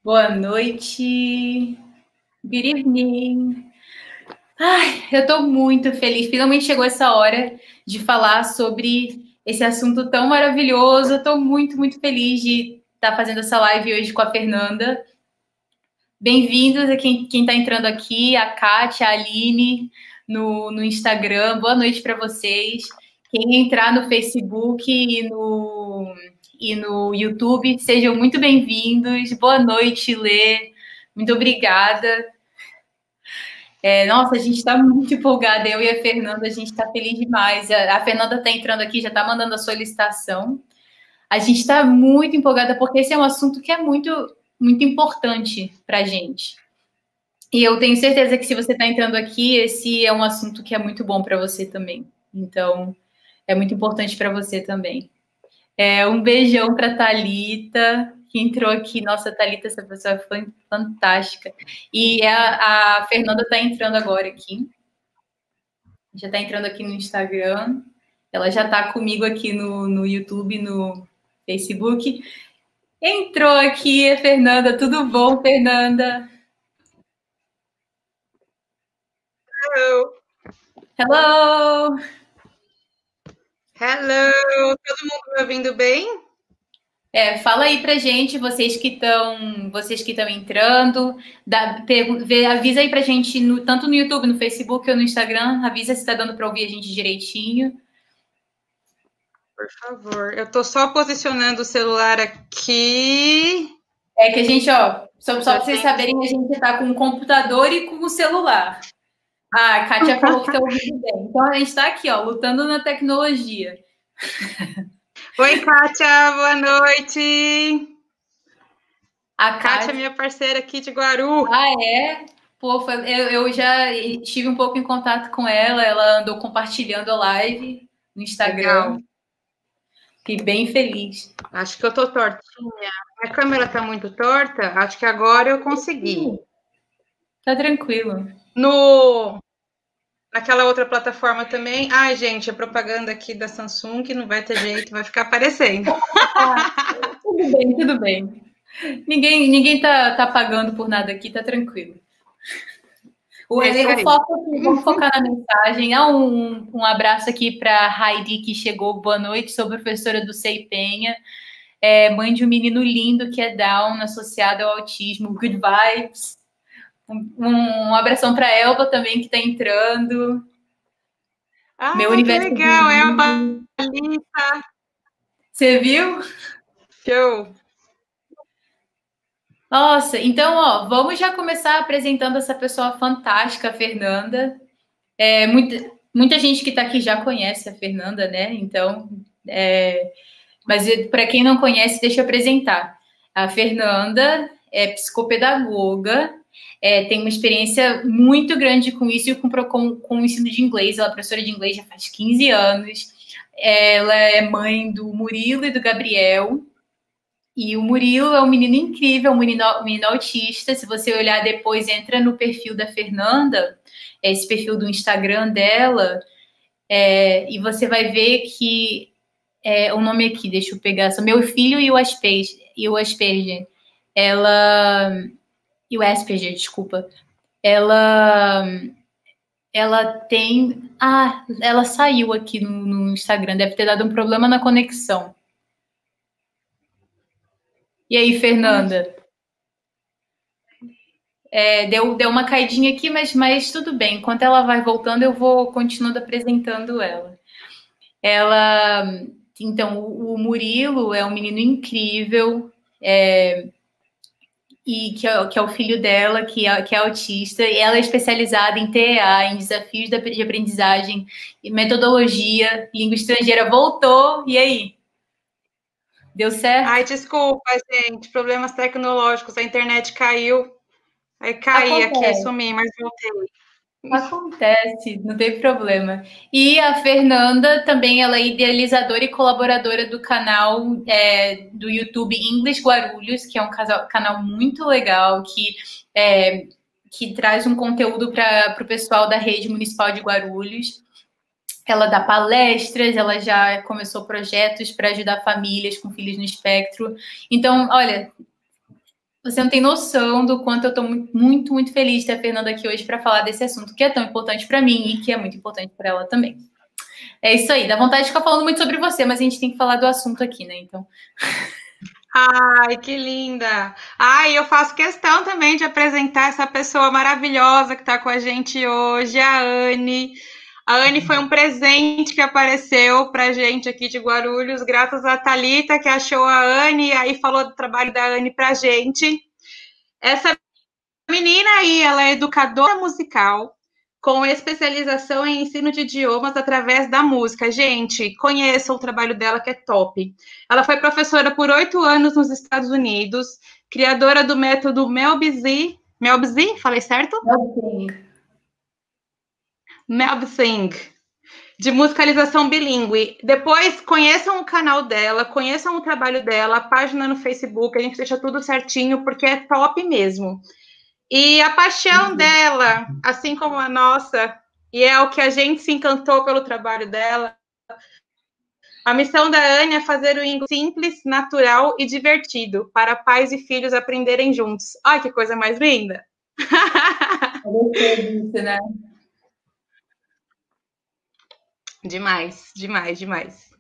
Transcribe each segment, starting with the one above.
Boa noite. Good evening. Ai, eu estou muito feliz. Finalmente chegou essa hora de falar sobre esse assunto tão maravilhoso. Estou muito, muito feliz de estar fazendo essa live hoje com a Fernanda. Bem-vindos a quem está entrando aqui, a Kátia, a Aline, no Instagram. Boa noite para vocês. Quem entrar no Facebook e no YouTube, sejam muito bem-vindos. Boa noite, Lê. Muito obrigada. Nossa, a gente está muito empolgada, eu e a Fernanda, a gente está feliz demais. A Fernanda está entrando aqui, já está mandando a solicitação. A gente está muito empolgada porque esse é um assunto que é muito, muito importante para a gente. E eu tenho certeza que se você está entrando aqui, esse é um assunto que é muito bom para você também. Então, é muito importante para você também. Um beijão para a Thalita, que entrou aqui. Nossa, Thalita, essa pessoa foi fantástica. E a Fernanda está entrando agora aqui. Já está entrando aqui no Instagram. Ela já está comigo aqui no YouTube, no Facebook. Entrou aqui a Fernanda. Tudo bom, Fernanda? Hello. Hello! Hello! Todo mundo me ouvindo bem? Fala aí pra gente, vocês que estão entrando, avisa aí pra gente, tanto no YouTube, no Facebook ou no Instagram, avisa se está dando para ouvir a gente direitinho. Por favor. Eu tô só posicionando o celular aqui. É que a gente, só para vocês saberem, a gente está com o computador e com o celular. A Kátia falou que está ouvindo bem. Então a gente está aqui, lutando na tecnologia. Oi, Kátia, boa noite. A Kátia é minha parceira aqui de Guaru. Ah, é? Pô, eu já estive um pouco em contato com ela andou compartilhando a live no Instagram. Legal. Fiquei bem feliz. Acho que eu tô tortinha. Minha câmera tá muito torta. Acho que agora eu consegui. Tá tranquilo. Naquela outra plataforma também. Ai, gente, a propaganda aqui da Samsung não vai ter jeito, vai ficar aparecendo. Tudo bem, tudo bem. Ninguém tá pagando por nada aqui, tá tranquilo. Vamos focar na mensagem. Um abraço aqui para Heidi, que chegou. Boa noite, sou professora do Sei Penha. Mãe de um menino lindo que é Down, associado ao autismo. Good vibes. Um abração para a Elba também, que está entrando. Meu universo. Que legal, Elba. Você viu? Show. Nossa, então, vamos já começar apresentando essa pessoa fantástica, a Fernanda. Muita gente que está aqui já conhece a Fernanda, né? Então, mas para quem não conhece, deixa eu apresentar. A Fernanda é psicopedagoga, tem uma experiência muito grande com isso e com o ensino de inglês. Ela é professora de inglês já faz 15 anos. Ela é mãe do Murilo e do Gabriel. E o Murilo é um menino incrível, um menino autista. Se você olhar depois, entra no perfil da Fernanda, esse perfil do Instagram dela, e você vai ver que o nome aqui, deixa eu pegar, são Meu Filho e o Asperger. E o Asperger, desculpa. Ela tem. Ela saiu aqui no Instagram, deve ter dado um problema na conexão. E aí, Fernanda? Deu uma caidinha aqui, mas tudo bem. Enquanto ela vai voltando, eu vou continuando apresentando ela. Então, o Murilo é um menino incrível, e que é o filho dela, que é autista, e ela é especializada em TEA, em desafios de aprendizagem, metodologia, língua estrangeira. Voltou, e aí? Deu certo? Ai, desculpa, gente, problemas tecnológicos, a internet caiu. Aí caí aqui, sumi, mas voltei. Acontece, não tem problema. E a Fernanda também, ela é idealizadora e colaboradora do canal do YouTube English Guarulhos, que é um canal muito legal, que traz um conteúdo para o pessoal da rede municipal de Guarulhos. Ela dá palestras, ela já começou projetos para ajudar famílias com filhos no espectro. Então, olha, Você não tem noção do quanto eu estou muito, muito feliz de ter a Fernanda aqui hoje para falar desse assunto que é tão importante para mim e que é muito importante para ela também. É isso aí, dá vontade de ficar falando muito sobre você, mas a gente tem que falar do assunto aqui, né? Então. Ai, que linda! Ai, eu faço questão também de apresentar essa pessoa maravilhosa que está com a gente hoje, a Anne. A Anne foi um presente que apareceu para a gente aqui de Guarulhos, graças a Thalita, que achou a Anne e aí falou do trabalho da Anne para a gente. Essa menina aí, ela é educadora musical, com especialização em ensino de idiomas através da música. Gente, conheçam o trabalho dela, que é top. Ela foi professora por 8 anos nos Estados Unidos, criadora do método Melbzi. Melbzi? Falei certo? Melbzi, de musicalização bilíngue. Depois, conheçam o canal dela, conheçam o trabalho dela, a página no Facebook, a gente deixa tudo certinho, porque é top mesmo. E a paixão dela, assim como a nossa, e é o que a gente se encantou pelo trabalho dela, a missão da Anne é fazer o inglês simples, natural e divertido, para pais e filhos aprenderem juntos. Ai, que coisa mais linda! Né? Demais, demais, demais.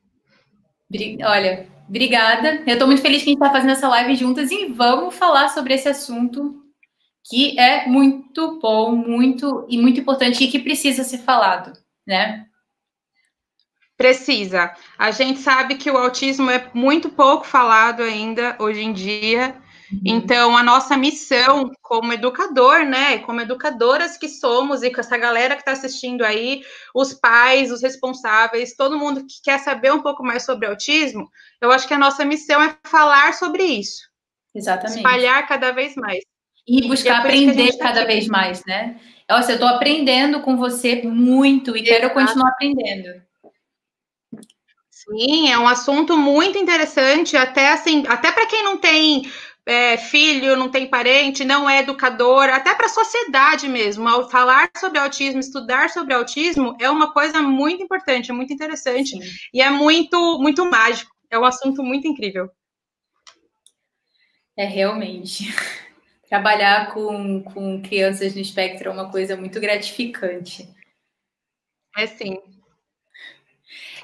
Olha, obrigada. Eu estou muito feliz que a gente está fazendo essa live juntas e vamos falar sobre esse assunto que é muito bom, muito importante e que precisa ser falado, né? Precisa. A gente sabe que o autismo é muito pouco falado ainda hoje em dia. Então, a nossa missão como educador, né, como educadoras que somos, e com essa galera que está assistindo aí, os pais, os responsáveis, todo mundo que quer saber um pouco mais sobre autismo, eu acho que a nossa missão é falar sobre isso. Exatamente. Espalhar cada vez mais. E buscar aprender cada vez mais, né? Nossa, eu estou aprendendo com você muito e quero continuar aprendendo. Sim, é um assunto muito interessante, até assim, até para quem não tem filho, não tem parente, não é educador, até para a sociedade mesmo. Ao falar sobre autismo, estudar sobre autismo é uma coisa muito importante, é muito interessante. Sim. E é muito, muito mágico. É um assunto muito incrível. É realmente. Trabalhar com crianças no espectro é uma coisa muito gratificante. É sim.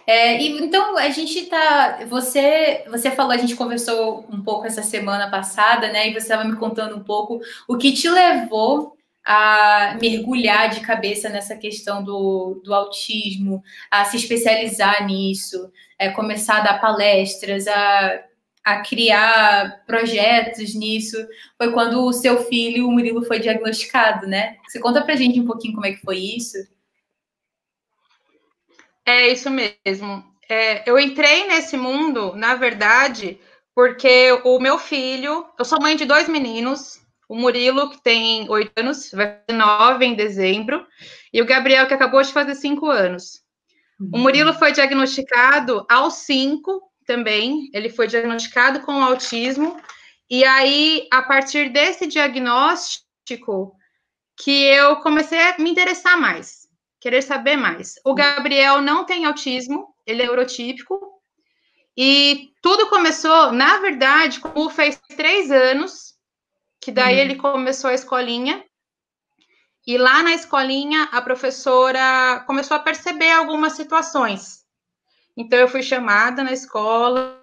Então, a gente tá. Você falou, a gente conversou um pouco essa semana passada, né? E você estava me contando um pouco o que te levou a mergulhar de cabeça nessa questão do autismo, a se especializar nisso, começar a dar palestras, a criar projetos nisso. Foi quando o seu filho, o Murilo, foi diagnosticado, né? Você conta pra gente um pouquinho como é que foi isso? É isso mesmo. Eu entrei nesse mundo, na verdade, porque o meu filho, eu sou mãe de 2 meninos, o Murilo, que tem 8 anos, vai fazer 9 em dezembro, e o Gabriel, que acabou de fazer 5 anos. O Murilo foi diagnosticado aos 5 também, ele foi diagnosticado com autismo, e aí, a partir desse diagnóstico, que eu comecei a me interessar mais, querer saber mais. O Gabriel não tem autismo, ele é neurotípico, e tudo começou, na verdade, como fez 3 anos, que daí ele começou a escolinha, e lá na escolinha a professora começou a perceber algumas situações. Então eu fui chamada na escola,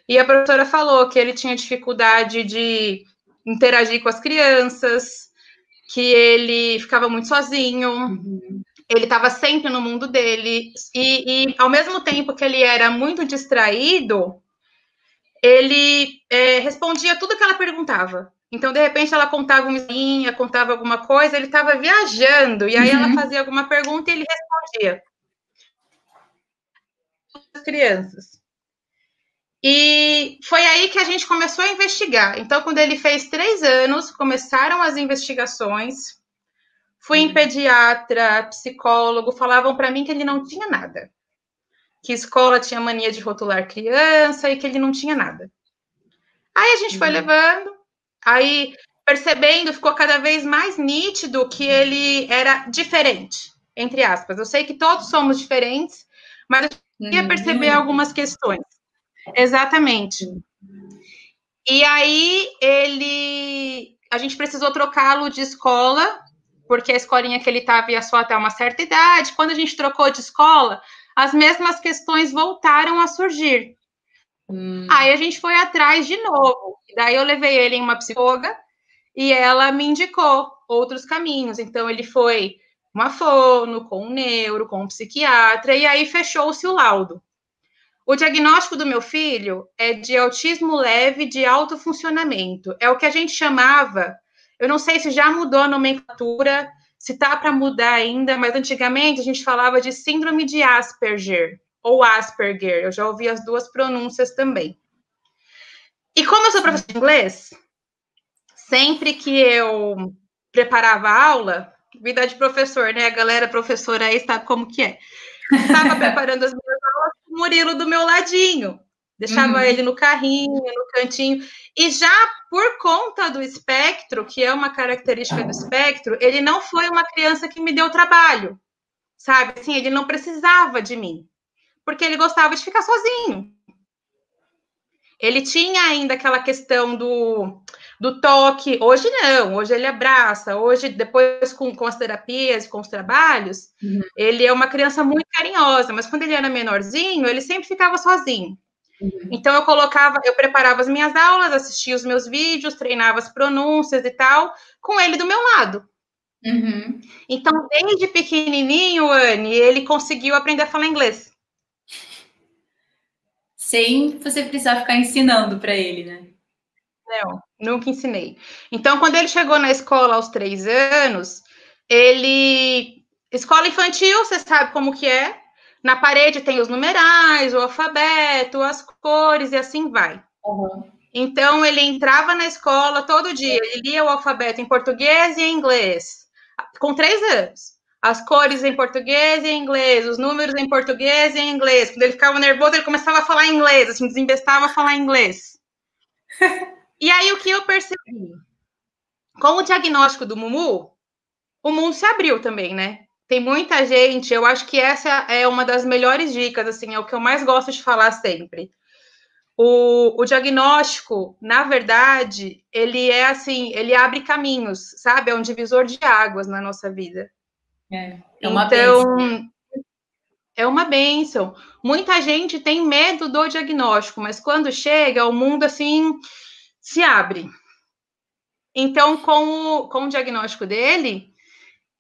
e a professora falou que ele tinha dificuldade de interagir com as crianças, que ele ficava muito sozinho, ele estava sempre no mundo dele, e ao mesmo tempo que ele era muito distraído, ele respondia tudo que ela perguntava. Então, de repente, ela contava uma historinha, contava alguma coisa, ele estava viajando, e aí ela fazia alguma pergunta e ele respondia. As crianças. E foi aí que a gente começou a investigar. Então, quando ele fez 3 anos, começaram as investigações. Fui em pediatra, psicólogo, falavam para mim que ele não tinha nada. Que escola tinha mania de rotular criança e que ele não tinha nada. Aí a gente foi levando, aí percebendo, ficou cada vez mais nítido que ele era diferente, entre aspas. Eu sei que todos somos diferentes, mas eu queria perceber algumas questões. Exatamente. E aí a gente precisou trocá-lo de escola, porque a escolinha que ele estava ia só até uma certa idade. Quando a gente trocou de escola, as mesmas questões voltaram a surgir. Aí a gente foi atrás de novo. Daí eu levei ele em uma psicóloga e ela me indicou outros caminhos. Então ele foi uma fono, com um neuro, com um psiquiatra, e aí fechou-se o laudo. O diagnóstico do meu filho é de autismo leve de alto funcionamento. É o que a gente chamava, eu não sei se já mudou a nomenclatura, se tá para mudar ainda, mas antigamente a gente falava de síndrome de Asperger ou Asperger. Eu já ouvi as duas pronúncias também. E como eu sou professora de inglês, sempre que eu preparava a aula, vida de professor, né? A galera professora aí sabe como que é. Estava preparando as minhas aulas com o Murilo do meu ladinho. Deixava ele no carrinho, no cantinho. E já por conta do espectro, que é uma característica do espectro, ele não foi uma criança que me deu trabalho, sabe? Assim, ele não precisava de mim, porque ele gostava de ficar sozinho. Ele tinha ainda aquela questão do toque. Hoje não, hoje ele abraça. Hoje, depois com as terapias, com os trabalhos, ele é uma criança muito carinhosa, mas quando ele era menorzinho, ele sempre ficava sozinho. Então eu preparava as minhas aulas, assistia os meus vídeos, treinava as pronúncias e tal, com ele do meu lado. Então, desde pequenininho, Anne, ele conseguiu aprender a falar inglês. Sem você precisar ficar ensinando para ele, né? Não, nunca ensinei. Então, quando ele chegou na escola aos 3 anos, ele... Escola infantil, você sabe como que é. Na parede tem os numerais, o alfabeto, as cores e assim vai. Então, ele entrava na escola todo dia, ele lia o alfabeto em português e em inglês, com 3 anos. As cores em português e em inglês, os números em português e em inglês. Quando ele ficava nervoso, ele começava a falar inglês, assim, desembestava a falar inglês. E aí, o que eu percebi? Com o diagnóstico do Mumu, o mundo se abriu também, né? Tem muita gente, eu acho que essa é uma das melhores dicas, assim, é o que eu mais gosto de falar sempre. O diagnóstico, na verdade, ele é assim, ele abre caminhos, sabe? É um divisor de águas na nossa vida. É uma bênção. É uma bênção. Muita gente tem medo do diagnóstico, mas quando chega, o mundo, assim, se abre. Então, com o diagnóstico dele,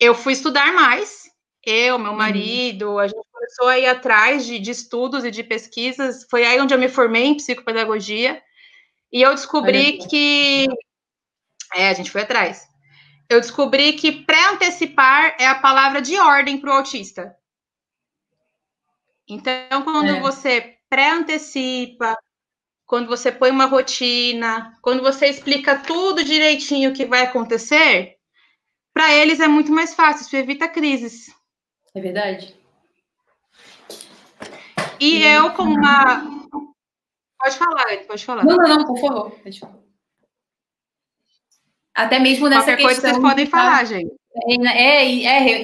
eu fui estudar mais. Eu, meu marido, a gente começou a ir atrás de estudos e de pesquisas. Foi aí onde eu me formei em psicopedagogia. E eu descobri que... a gente foi atrás. Eu descobri que pré-antecipar é a palavra de ordem para o autista. Então, quando você pré-antecipa, quando você põe uma rotina, quando você explica tudo direitinho o que vai acontecer, para eles é muito mais fácil, isso evita crises. É verdade. E eu, como uma... Pode falar. Não, por favor. Até mesmo nessa questão... Qualquer coisa vocês podem falar, gente.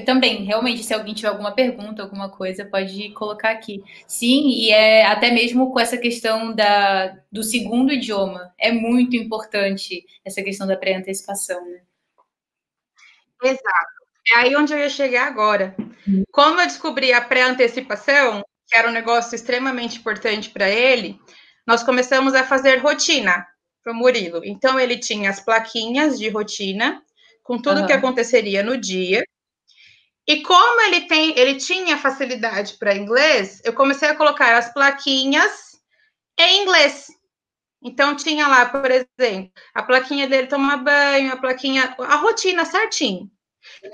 Também, realmente, se alguém tiver alguma pergunta, alguma coisa, pode colocar aqui. Sim, e até mesmo com essa questão do segundo idioma, é muito importante essa questão da pré-antecipação, né? Exato. É aí onde eu ia chegar agora. Como eu descobri a pré-antecipação, que era um negócio extremamente importante para ele, nós começamos a fazer rotina para o Murilo. Então, ele tinha as plaquinhas de rotina, com tudo que aconteceria no dia. E como ele tinha facilidade para inglês, eu comecei a colocar as plaquinhas em inglês. Então, tinha lá, por exemplo, a plaquinha dele tomar banho, a rotina certinho.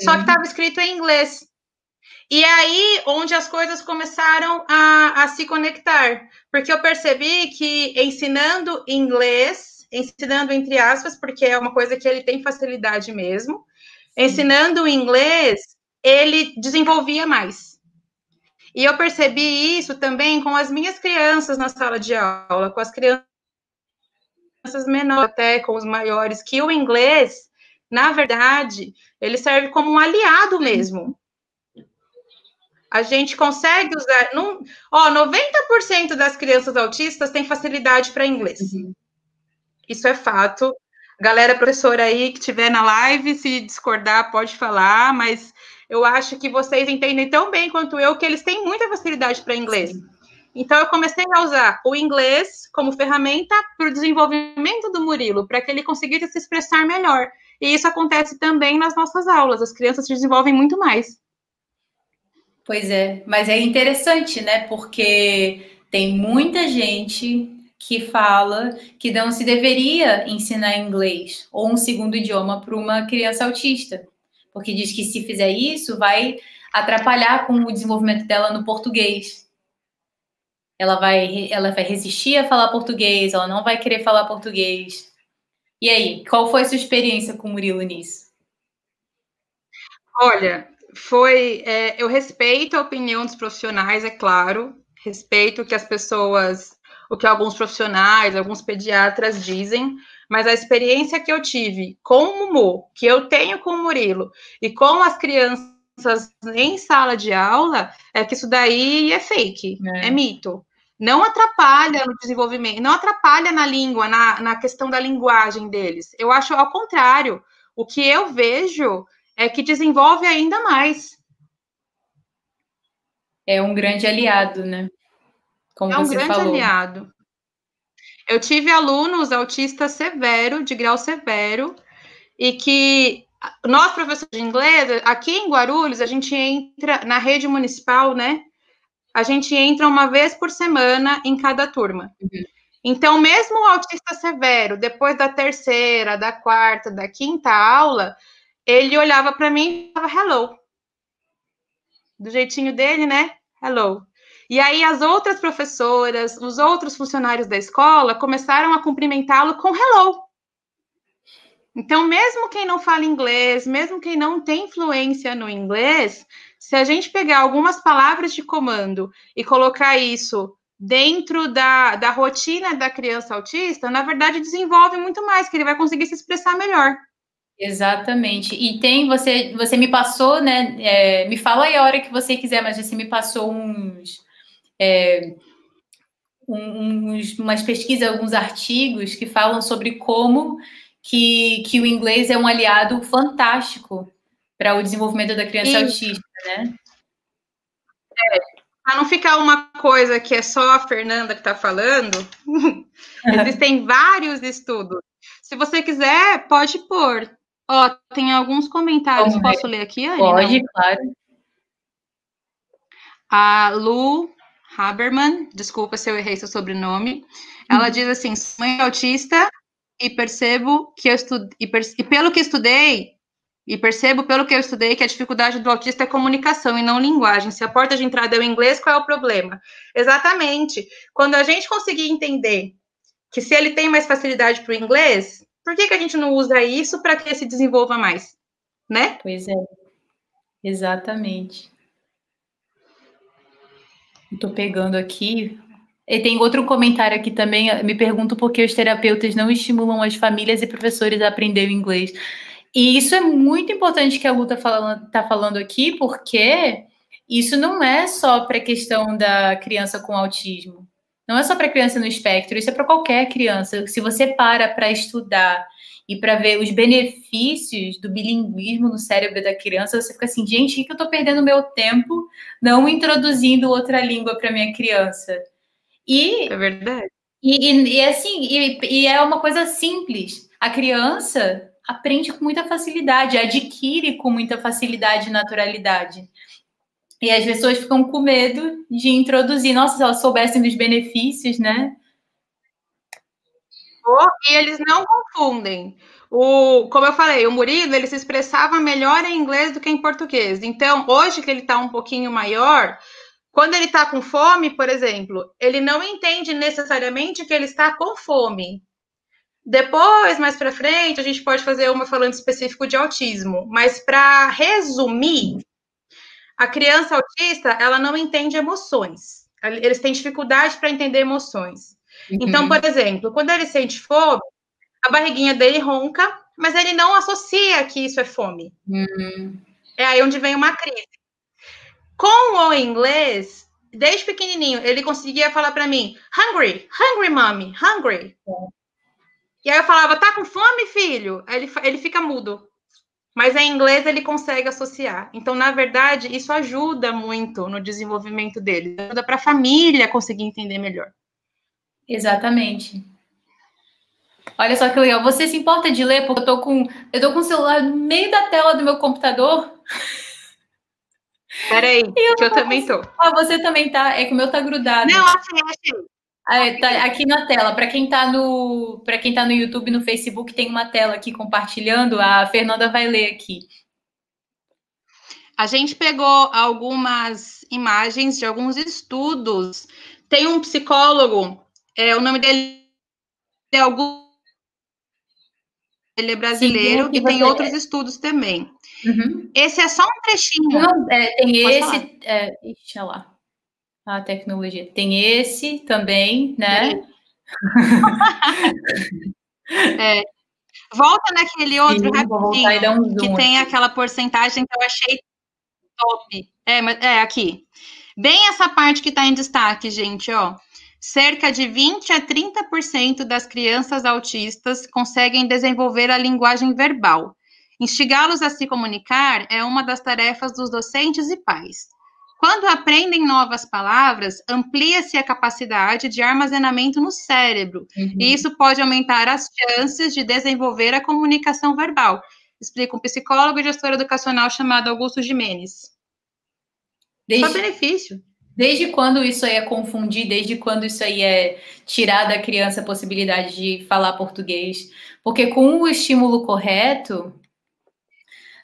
Só que estava escrito em inglês. E aí, onde as coisas começaram a se conectar. Porque eu percebi que ensinando inglês, ensinando entre aspas, porque é uma coisa que ele tem facilidade mesmo, ensinando inglês, ele desenvolvia mais. E eu percebi isso também com as minhas crianças na sala de aula, com as crianças menores, até com os maiores, que o inglês, na verdade, ele serve como um aliado mesmo. A gente consegue usar... 90% das crianças autistas têm facilidade para inglês. Isso é fato. Galera professora aí que estiver na live, se discordar, pode falar, mas eu acho que vocês entendem tão bem quanto eu que eles têm muita facilidade para inglês. Sim. Então, eu comecei a usar o inglês como ferramenta para o desenvolvimento do Murilo, para que ele conseguisse se expressar melhor. E isso acontece também nas nossas aulas, as crianças se desenvolvem muito mais. Pois é, mas é interessante, né? Porque tem muita gente que fala que não se deveria ensinar inglês ou um segundo idioma para uma criança autista, porque diz que se fizer isso vai atrapalhar com o desenvolvimento dela no português. Ela vai resistir a falar português, ela não vai querer falar português. E aí, qual foi a sua experiência com o Murilo nisso? Olha, eu respeito a opinião dos profissionais, é claro, respeito o que as pessoas, o que alguns profissionais, alguns pediatras dizem, mas a experiência que eu tive com o Mumu, que eu tenho com o Murilo e com as crianças em sala de aula, é que isso daí é fake, é mito. Não atrapalha no desenvolvimento, não atrapalha na língua, na questão da linguagem deles. Eu acho ao contrário. O que eu vejo é que desenvolve ainda mais. É um grande aliado, né? Como É um você grande falou. aliado. Eu tive alunos autistas severo, de grau severo, e que nós, professores de inglês, aqui em Guarulhos, a gente entra na rede municipal, né? A gente entra uma vez por semana em cada turma. Uhum. Então, mesmo o autista severo, depois da terceira, da quarta, da quinta aula, ele olhava para mim e falava hello. Do jeitinho dele, né? Hello. E aí as outras professoras, os outros funcionários da escola começaram a cumprimentá-lo com hello. Então, mesmo quem não fala inglês, mesmo quem não tem fluência no inglês, se a gente pegar algumas palavras de comando e colocar isso dentro da rotina da criança autista, na verdade desenvolve muito mais, que ele vai conseguir se expressar melhor. Exatamente. E você me passou, né? Me fala aí a hora que você quiser, mas você me passou umas pesquisas, alguns artigos que falam sobre como que o inglês é um aliado fantástico para o desenvolvimento da criança E autista, né? para não ficar uma coisa que é só a Fernanda que está falando, existem vários estudos. Se você quiser, pode pôr. Ó, tem alguns comentários. Vamos ver. Posso ler aqui, Anne? Pode, Não. claro. A Lu Haberman, desculpa se eu errei seu sobrenome, ela diz assim: sou mãe autista e percebo que eu e pelo que estudei, e percebo pelo que eu estudei que a dificuldade do autista é comunicação e não linguagem. Se a porta de entrada é o inglês, qual é o problema? Exatamente. Quando a gente conseguir entender que se ele tem mais facilidade para o inglês, por que a gente não usa isso para que ele se desenvolva mais, né? Pois é, exatamente. Estou pegando aqui. E tem outro comentário aqui também. Me pergunto por que os terapeutas não estimulam as famílias e professores a aprender o inglês. E isso é muito importante que a Lu tá falando aqui, porque isso não é só para a questão da criança com autismo. Não é só para criança no espectro, isso é para qualquer criança. Se você para estudar e para ver os benefícios do bilinguismo no cérebro da criança, você fica assim, gente, por que eu estou perdendo meu tempo não introduzindo outra língua para minha criança? É verdade. E é uma coisa simples. A criança aprende com muita facilidade, adquire com muita facilidade e naturalidade. E as pessoas ficam com medo de introduzir. Nossa, se elas soubessem dos benefícios, né? E eles não confundem. Como eu falei, o Murilo ele se expressava melhor em inglês do que em português. Então, hoje que ele está um pouquinho maior, quando ele está com fome, por exemplo, ele não entende necessariamente que ele está com fome. Depois, mais para frente, a gente pode fazer uma falando específico de autismo. Mas para resumir, a criança autista ela não entende emoções. Eles têm dificuldade para entender emoções. Então, por exemplo, quando ele sente fome, a barriguinha dele ronca, mas ele não associa que isso é fome. É aí onde vem uma crise. Com o inglês, desde pequenininho, ele conseguia falar para mim, hungry, hungry, mommy, hungry. E aí eu falava, tá com fome, filho? Aí ele fica mudo. Mas em inglês ele consegue associar. Então, na verdade, isso ajuda muito no desenvolvimento dele. Ajuda para a família conseguir entender melhor. Exatamente. Olha só que legal. Você se importa de ler? Porque eu tô com o celular no meio da tela do meu computador. Peraí, que eu também tô. Ah, você também tá? É que o meu tá grudado. Não, achei. Tá aqui na tela. Para quem tá no YouTube, no Facebook, tem uma tela aqui compartilhando. A Fernanda vai ler aqui. A gente pegou algumas imagens de alguns estudos. Tem um psicólogo, o nome dele é Augusto, ele é brasileiro, Sim, e tem outros estudos também. Uhum. Esse é só um trechinho. Não, tem esse. Ixi, olha lá. A tecnologia. Tem esse também, né? Volta naquele outro Sim, vou voltar e dar um zoom que tem aqui. aquela porcentagem que eu achei top. Aqui. Bem essa parte que está em destaque, gente, ó. Cerca de 20 a 30% das crianças autistas conseguem desenvolver a linguagem verbal. Instigá-los a se comunicar é uma das tarefas dos docentes e pais. Quando aprendem novas palavras, amplia-se a capacidade de armazenamento no cérebro, e isso pode aumentar as chances de desenvolver a comunicação verbal, explica um psicólogo e gestor educacional chamado Augusto Jimenez. Só benefício. Desde quando isso aí é confundir? Desde quando isso aí é tirar da criança a possibilidade de falar português? Porque com o estímulo correto,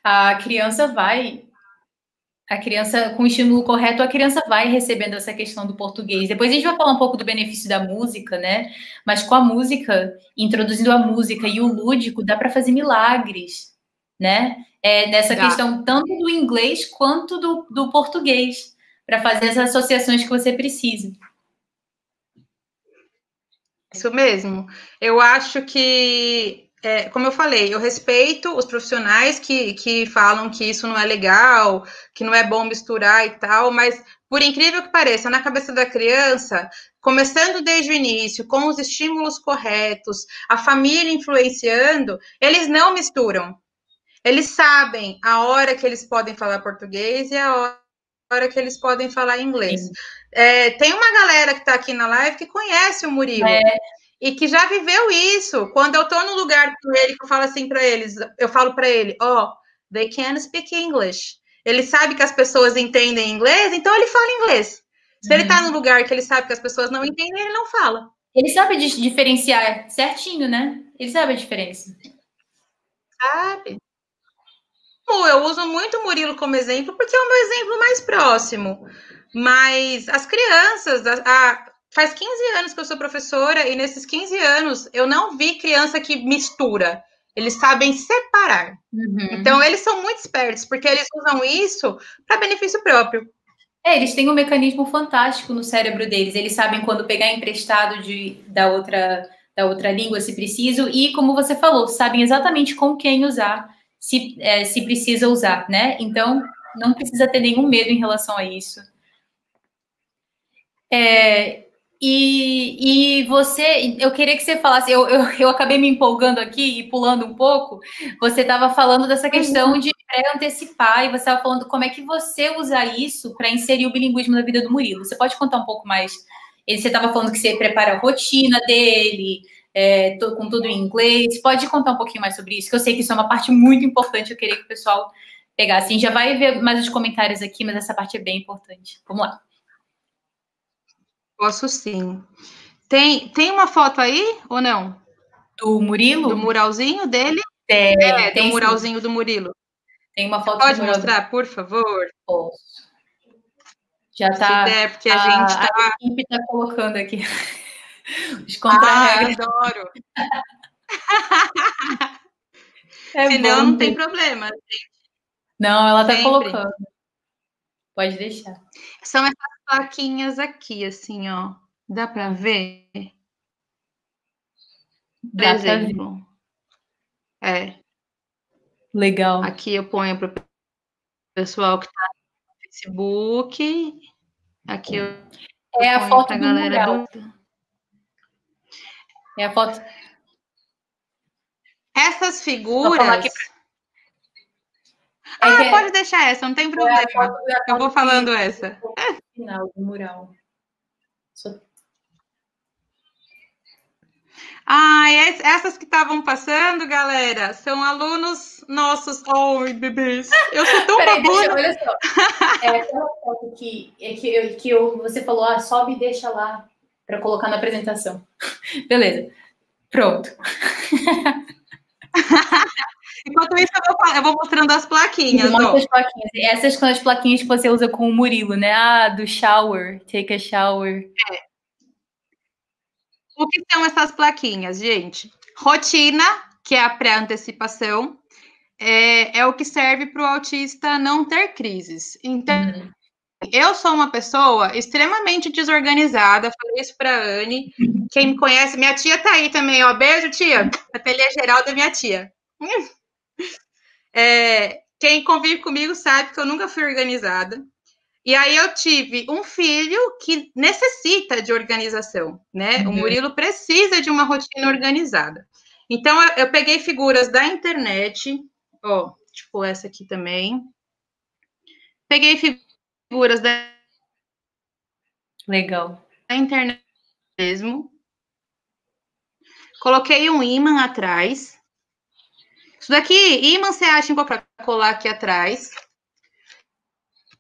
a criança, com o estímulo correto, a criança vai recebendo essa questão do português. Depois a gente vai falar um pouco do benefício da música, né? Mas com a música, introduzindo a música e o lúdico, dá para fazer milagres, né? Nessa questão tanto do inglês quanto do português, para fazer as associações que você precisa. Isso mesmo. Eu acho que, como eu falei, eu respeito os profissionais que falam que isso não é legal, que não é bom misturar e tal, mas, por incrível que pareça, na cabeça da criança, começando desde o início, com os estímulos corretos, a família influenciando, eles não misturam. Eles sabem a hora que eles podem falar português e a hora que eles podem falar inglês. Tem uma galera que está aqui na live que conhece o Murilo. E que já viveu isso. Quando eu tô no lugar com ele, que eu falo assim para eles, eu falo para ele, they can speak English. Ele sabe que as pessoas entendem inglês, então ele fala inglês. Se ele tá no lugar que ele sabe que as pessoas não entendem, ele não fala. Ele sabe diferenciar certinho, né? Ele sabe a diferença. Sabe? Eu uso muito o Murilo como exemplo, porque é o meu exemplo mais próximo. Mas as crianças, faz 15 anos que eu sou professora, e nesses 15 anos eu não vi criança que mistura. Eles sabem separar. Então, eles são muito espertos, porque eles usam isso para benefício próprio. Eles têm um mecanismo fantástico no cérebro deles. Eles sabem quando pegar emprestado da outra língua, se preciso, e, como você falou, sabem exatamente com quem usar, se precisa usar, né? Então, não precisa ter nenhum medo em relação a isso. E você, eu queria que você falasse, eu acabei me empolgando aqui e pulando um pouco. Você estava falando dessa questão de pré-antecipar, e você estava falando como é que você usa isso para inserir o bilinguismo na vida do Murilo. Você pode contar um pouco mais? Você estava falando que você prepara a rotina dele, com tudo em inglês. Pode contar um pouquinho mais sobre isso? Que eu sei que isso é uma parte muito importante, eu queria que o pessoal pegasse. A gente já vai ver mais os comentários aqui, mas essa parte é bem importante. Vamos lá. Posso sim. Tem uma foto aí ou não? Do Murilo? Do muralzinho dele? Tem do muralzinho sim. Do Murilo. Tem uma foto. Pode mostrar, por favor? Posso. Já tá. Se der, porque a gente tá. A equipe tá colocando aqui. Os contra-regras. Adoro. Senão não tem problema. Gente. Não, ela tá colocando. Pode deixar. São essas plaquinhas aqui, assim, ó. Dá para ver? Por exemplo. Legal. Aqui eu ponho para o pessoal que tá no Facebook. Aqui eu a foto do galera mural. É a foto. essas figuras... Pode deixar essa, não tem problema. Eu vou falando essa. Final do mural. Essas que estavam passando, galera, são alunos nossos. Oi, bebês. Eu sou tão babona. Olha só. Aquela foto você falou, sobe e deixa lá para colocar na apresentação. Beleza. Pronto. Enquanto isso, eu vou mostrando as plaquinhas. Plaquinhas. Essas são as plaquinhas que você usa com o Murilo, né? Do shower, take a shower. O que são essas plaquinhas, gente? Rotina, que é a pré-antecipação, é o que serve para o autista não ter crises. Então, eu sou uma pessoa extremamente desorganizada, falei isso para a Anne. Quem me conhece, minha tia tá aí também, ó. Beijo, tia. Ateliê geral da minha tia. Quem convive comigo sabe que eu nunca fui organizada. E aí eu tive um filho que necessita de organização, né? O Murilo precisa de uma rotina organizada. Então, eu peguei figuras da internet, ó, tipo essa aqui também. Peguei figuras da internet mesmo. Coloquei um ímã atrás. Isso daqui, ímã você acha em qualquer colar aqui atrás.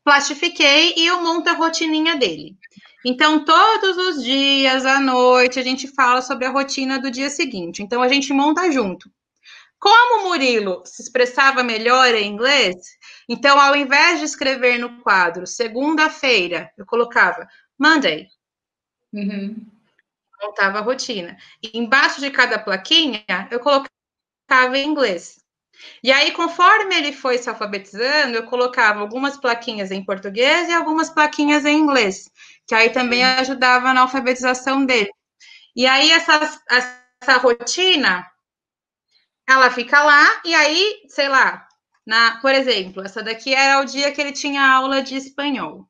Plastifiquei e eu monto a rotininha dele. Então, todos os dias, à noite, a gente fala sobre a rotina do dia seguinte. Então, a gente monta junto. Como o Murilo se expressava melhor em inglês, então, ao invés de escrever no quadro segunda-feira, eu colocava Monday. Montava a rotina. E embaixo de cada plaquinha, eu colocava em inglês. E aí, conforme ele foi se alfabetizando, eu colocava algumas plaquinhas em português e algumas plaquinhas em inglês, que aí também ajudava na alfabetização dele. E aí, essa rotina, ela fica lá, e aí, sei lá, por exemplo, essa daqui era o dia que ele tinha aula de espanhol.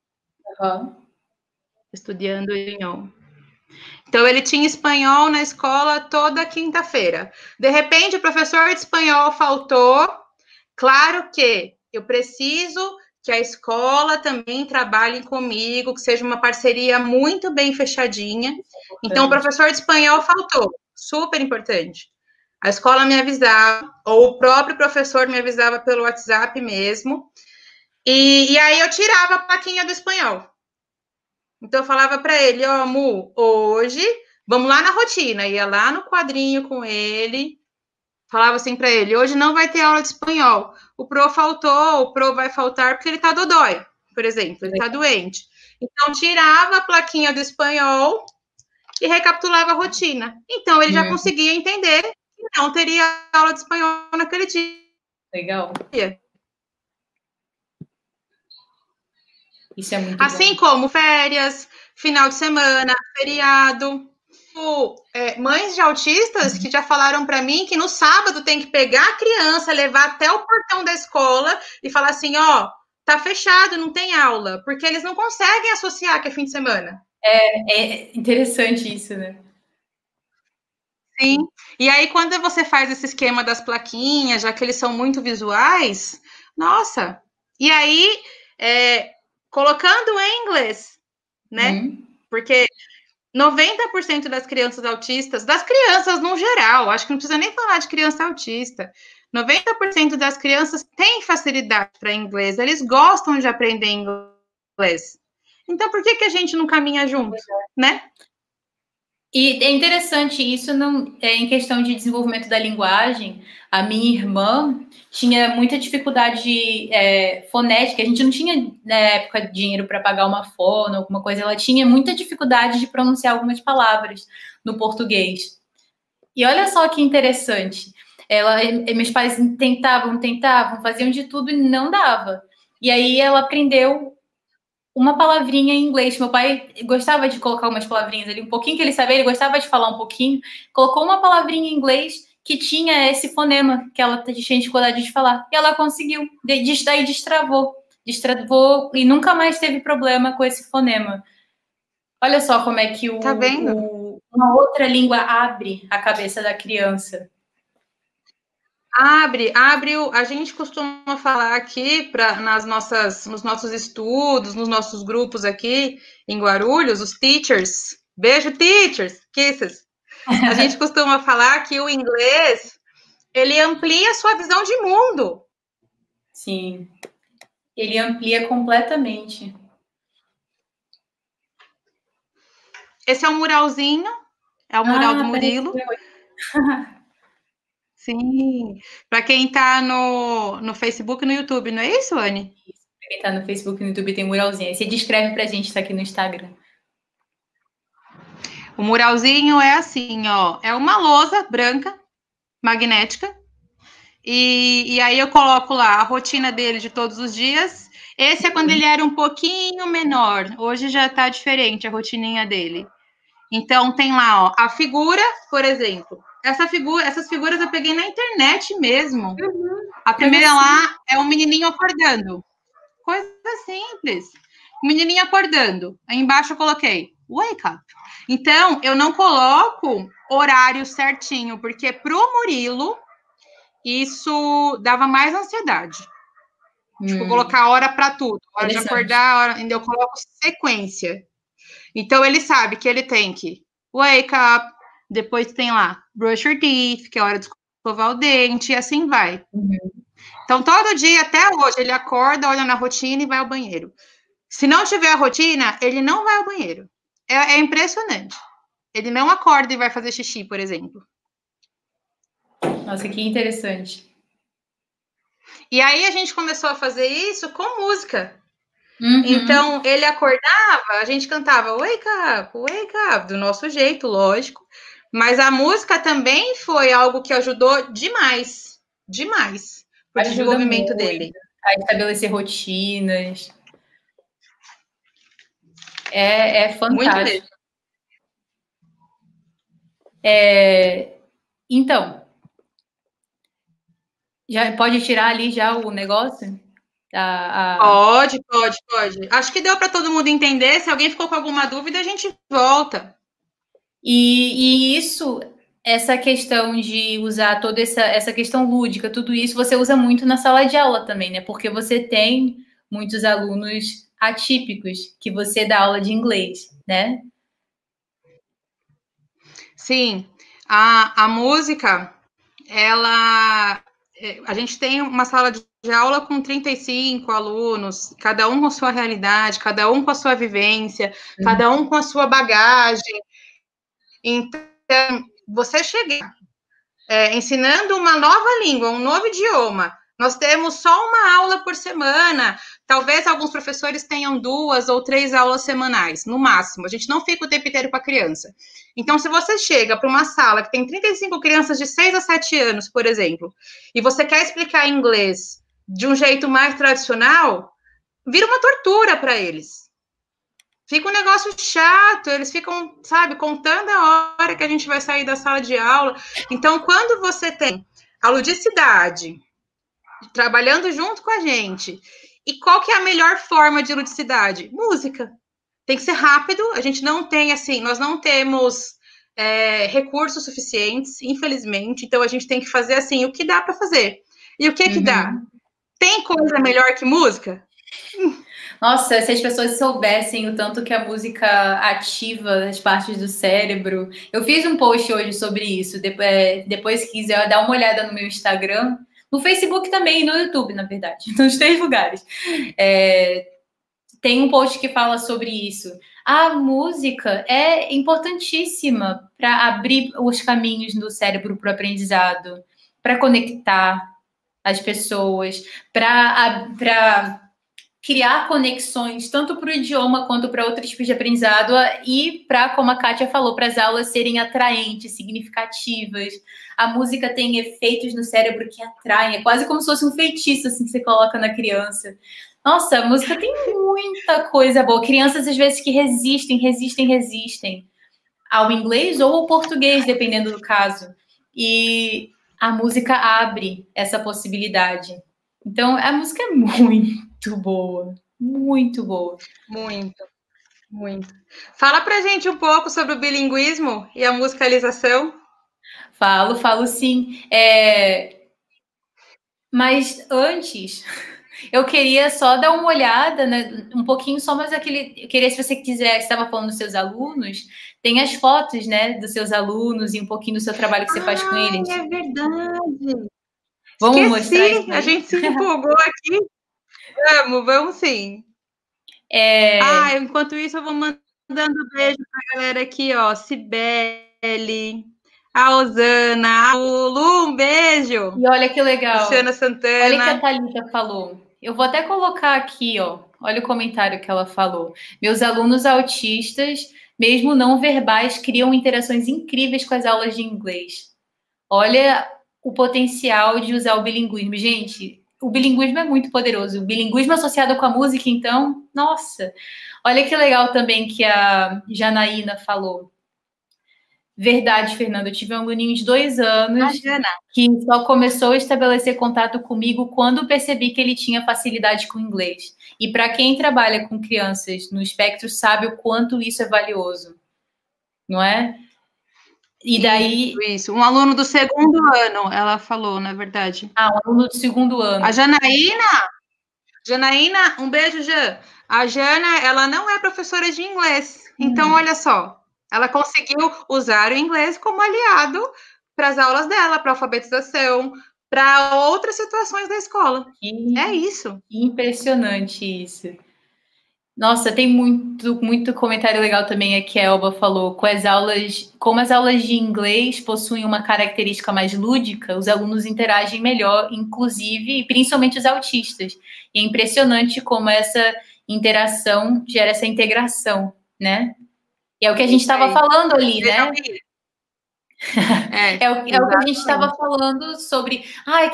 Estudando espanhol. Então, ele tinha espanhol na escola toda quinta-feira. De repente, o professor de espanhol faltou. Claro que eu preciso que a escola também trabalhe comigo, que seja uma parceria muito bem fechadinha. Então, o professor de espanhol faltou. Super importante. A escola me avisava, ou o próprio professor me avisava pelo WhatsApp mesmo. E aí eu tirava a plaquinha do espanhol. Então, eu falava para ele, Mu, hoje, vamos lá na rotina. Ia lá no quadrinho com ele, falava assim para ele, hoje não vai ter aula de espanhol. O pro faltou, o pro vai faltar porque ele tá dodói, por exemplo, ele tá doente. Então, tirava a plaquinha do espanhol e recapitulava a rotina. Então, ele já conseguia entender que não teria aula de espanhol naquele dia. Legal. Isso é muito assim bom. Como férias, final de semana, feriado. Mães de autistas que já falaram para mim que no sábado tem que pegar a criança, levar até o portão da escola e falar assim, tá fechado, não tem aula, porque eles não conseguem associar que é fim de semana. É interessante isso, né? Sim. E aí, quando você faz esse esquema das plaquinhas, já que eles são muito visuais, nossa! E aí, colocando em inglês, né? Porque 90% das crianças autistas, das crianças no geral, acho que não precisa nem falar de criança autista, 90% das crianças têm facilidade para inglês, eles gostam de aprender inglês. Então, por que a gente não caminha junto, né? E é interessante isso em questão de desenvolvimento da linguagem. A minha irmã tinha muita dificuldade fonética. A gente não tinha, na época, dinheiro para pagar uma fono, alguma coisa. Ela tinha muita dificuldade de pronunciar algumas palavras no português. E olha só que interessante. Meus pais tentavam, faziam de tudo e não dava. E aí ela aprendeu uma palavrinha em inglês. Meu pai gostava de colocar umas palavrinhas ali, um pouquinho que ele sabia, ele gostava de falar um pouquinho. Colocou uma palavrinha em inglês que tinha esse fonema que ela tinha dificuldade de falar. E ela conseguiu. Daí destravou e nunca mais teve problema com esse fonema. Olha só como é que uma outra língua abre a cabeça da criança. A gente costuma falar aqui nos nossos estudos, nos nossos grupos aqui em Guarulhos, os teachers. Beijo, teachers! Kisses! A gente costuma falar que o inglês ele amplia a sua visão de mundo. Sim, ele amplia completamente. Esse é um muralzinho, é o mural do Murilo. Sim, para quem está no Facebook e no YouTube, não é isso, Anne? Isso. Para quem está no Facebook e no YouTube tem muralzinho. Aí você descreve para a gente, está aqui no Instagram. O muralzinho é assim, ó, é uma lousa branca, magnética, e aí eu coloco lá a rotina dele de todos os dias. Esse é quando ele era um pouquinho menor, hoje já está diferente a rotininha dele. Então tem lá, ó, a figura, por exemplo. Essas figuras eu peguei na internet mesmo. A primeira lá é um menininho acordando. Coisa simples. O menininho acordando. Aí embaixo eu coloquei wake up. Então, eu não coloco horário certinho, porque pro Murilo isso dava mais ansiedade. Tipo, colocar hora para tudo. Hora de acordar, hora, eu coloco sequência. Então, ele sabe que ele tem que wake up, depois tem lá brush your teeth, que é a hora de escovar o dente, e assim vai. Então, todo dia, até hoje, ele acorda, olha na rotina e vai ao banheiro. Se não tiver a rotina, ele não vai ao banheiro. É impressionante. Ele não acorda e vai fazer xixi, por exemplo. Nossa, que interessante. E aí a gente começou a fazer isso com música. Então, ele acordava, a gente cantava wake up, do nosso jeito, lógico. Mas a música também foi algo que ajudou demais, demais, para o desenvolvimento dele. A estabelecer rotinas. É fantástico. Então, já pode tirar ali já o negócio? Pode. Acho que deu para todo mundo entender. Se alguém ficou com alguma dúvida, a gente volta. E isso, essa questão de usar toda essa questão lúdica, tudo isso você usa muito na sala de aula também, né? Porque você tem muitos alunos atípicos que você dá aula de inglês, né? Sim, a música, a gente tem uma sala de aula com 35 alunos, cada um com sua realidade, cada um com a sua vivência, cada um com a sua bagagem. Então, você chegar ensinando uma nova língua, um novo idioma, nós temos só uma aula por semana, talvez alguns professores tenham 2 ou 3 aulas semanais, no máximo. A gente não fica o tempo inteiro com a criança. Então, se você chega para uma sala que tem 35 crianças de 6 a 7 anos, por exemplo, e você quer explicar inglês de um jeito mais tradicional, vira uma tortura para eles. Fica um negócio chato, eles ficam, sabe, contando a hora que a gente vai sair da sala de aula. Então, quando você tem a ludicidade trabalhando junto com a gente, e qual que é a melhor forma de ludicidade? Música. Tem que ser rápido, a gente não tem, assim, nós não temos recursos suficientes, infelizmente, então a gente tem que fazer, assim, o que dá para fazer. E o que dá? Tem coisa melhor que música? Nossa, se as pessoas soubessem o tanto que a música ativa as partes do cérebro. Eu fiz um post hoje sobre isso. Depois, se quiser dar uma olhada no meu Instagram, no Facebook também e no YouTube, na verdade, nos 3 lugares. Tem um post que fala sobre isso. A música é importantíssima para abrir os caminhos do cérebro para o aprendizado, para conectar as pessoas, para criar conexões tanto para o idioma quanto para outros tipos de aprendizado e para, como a Kátia falou, para as aulas serem atraentes, significativas. A música tem efeitos no cérebro que atraem, é quase como se fosse um feitiço assim, que você coloca na criança. Nossa, a música tem muita coisa boa. Crianças, às vezes, que resistem ao inglês ou ao português, dependendo do caso. E a música abre essa possibilidade. Então, a música é muito boa. Muito boa. Muito. Fala pra gente um pouco sobre o bilinguismo e a musicalização. Falo sim. Mas antes, eu queria só dar uma olhada, né, um pouquinho só, mas eu queria, se você quiser, estava falando dos seus alunos, tem as fotos, né, dos seus alunos e um pouquinho do seu trabalho que você faz com eles. É verdade. Vamos mostrar isso Esqueci, a aí? gente se empolgou aqui. Vamos sim. Enquanto isso, eu vou mandando beijo pra galera aqui, ó. Cibele, a Osana, a Lulu, um beijo. E olha que legal. Luciana Santana. Olha o que a Thalita falou. Eu vou até colocar aqui, ó. Olha o comentário que ela falou. Meus alunos autistas, mesmo não verbais, criam interações incríveis com as aulas de inglês. Olha o potencial de usar o bilinguismo. Gente, o bilinguismo é muito poderoso. O bilinguismo associado com a música, então, nossa. Olha que legal também que a Janaína falou. Verdade, Fernanda. Eu tive um aluninho de 2 anos que só começou a estabelecer contato comigo quando percebi que ele tinha facilidade com o inglês. E para quem trabalha com crianças no espectro sabe o quanto isso é valioso, não é? E daí... Isso. Um aluno do segundo ano, ela falou, na verdade. Um aluno do segundo ano. A Janaína, um beijo, Jan. A Jana, ela não é professora de inglês. Então, olha só, ela conseguiu usar o inglês como aliado para as aulas dela, para alfabetização, para outras situações da escola. É isso. Impressionante isso. Nossa, tem muito comentário legal também aqui, a Elba falou, como as aulas de inglês possuem uma característica mais lúdica, os alunos interagem melhor, inclusive, e principalmente os autistas. E é impressionante como essa interação gera essa integração, né? E é o que a gente estava falando ali, né? É o que a gente estava falando sobre,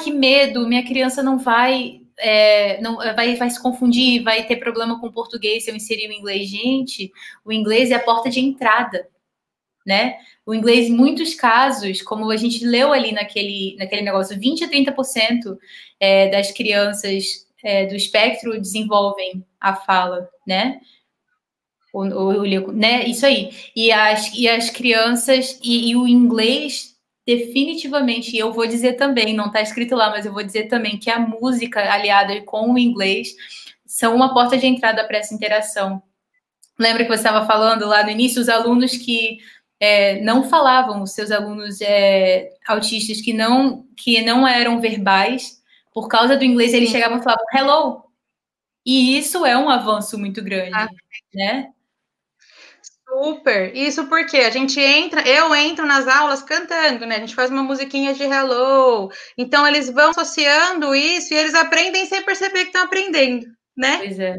que medo, minha criança não vai... vai se confundir, vai ter problema com o português se eu inserir o inglês. Gente, o inglês é a porta de entrada, né? O inglês, em muitos casos, como a gente leu ali naquele negócio, 20 a 30% das crianças do espectro desenvolvem a fala, né? Né? Isso aí. E as crianças, e o inglês... Definitivamente, e eu vou dizer também, não está escrito lá, mas eu vou dizer também que a música aliada com o inglês são uma porta de entrada para essa interação. Lembra que você estava falando lá no início, os alunos que não falavam, os seus alunos autistas que não eram verbais, por causa do inglês, eles chegavam e falavam hello. E isso é um avanço muito grande, né? Super. Isso porque eu entro nas aulas cantando, né? A gente faz uma musiquinha de hello. Então eles vão associando isso e eles aprendem sem perceber que estão aprendendo, né? Pois é.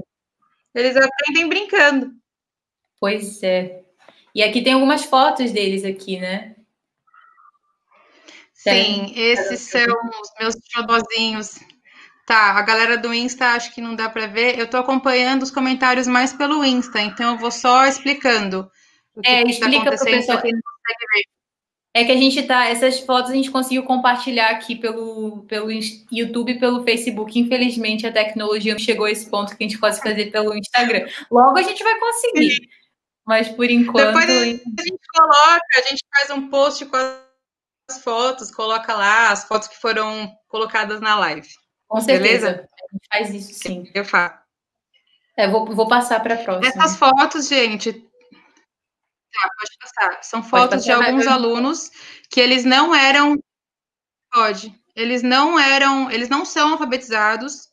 Eles aprendem brincando. Pois é. E aqui tem algumas fotos deles aqui, né? Sim, esses são os meus xodozinhos. Tá, a galera do Insta acho que não dá para ver. Eu tô acompanhando os comentários mais pelo Insta, então eu vou só explicando o que explica tá acontecendo para quem não consegue ver. É que a gente essas fotos a gente conseguiu compartilhar aqui pelo YouTube e pelo Facebook. Infelizmente, a tecnologia não chegou a esse ponto que a gente pode fazer pelo Instagram. Logo a gente vai conseguir. Mas por enquanto. Depois a gente coloca, a gente faz um post com as fotos, coloca lá as fotos que foram colocadas na live. Com certeza. Beleza? A gente faz isso sim. Eu faço. Vou passar para a próxima. Essas fotos, gente. Tá, pode passar. São fotos de alguns alunos que eles não eram. Pode. Eles não são alfabetizados.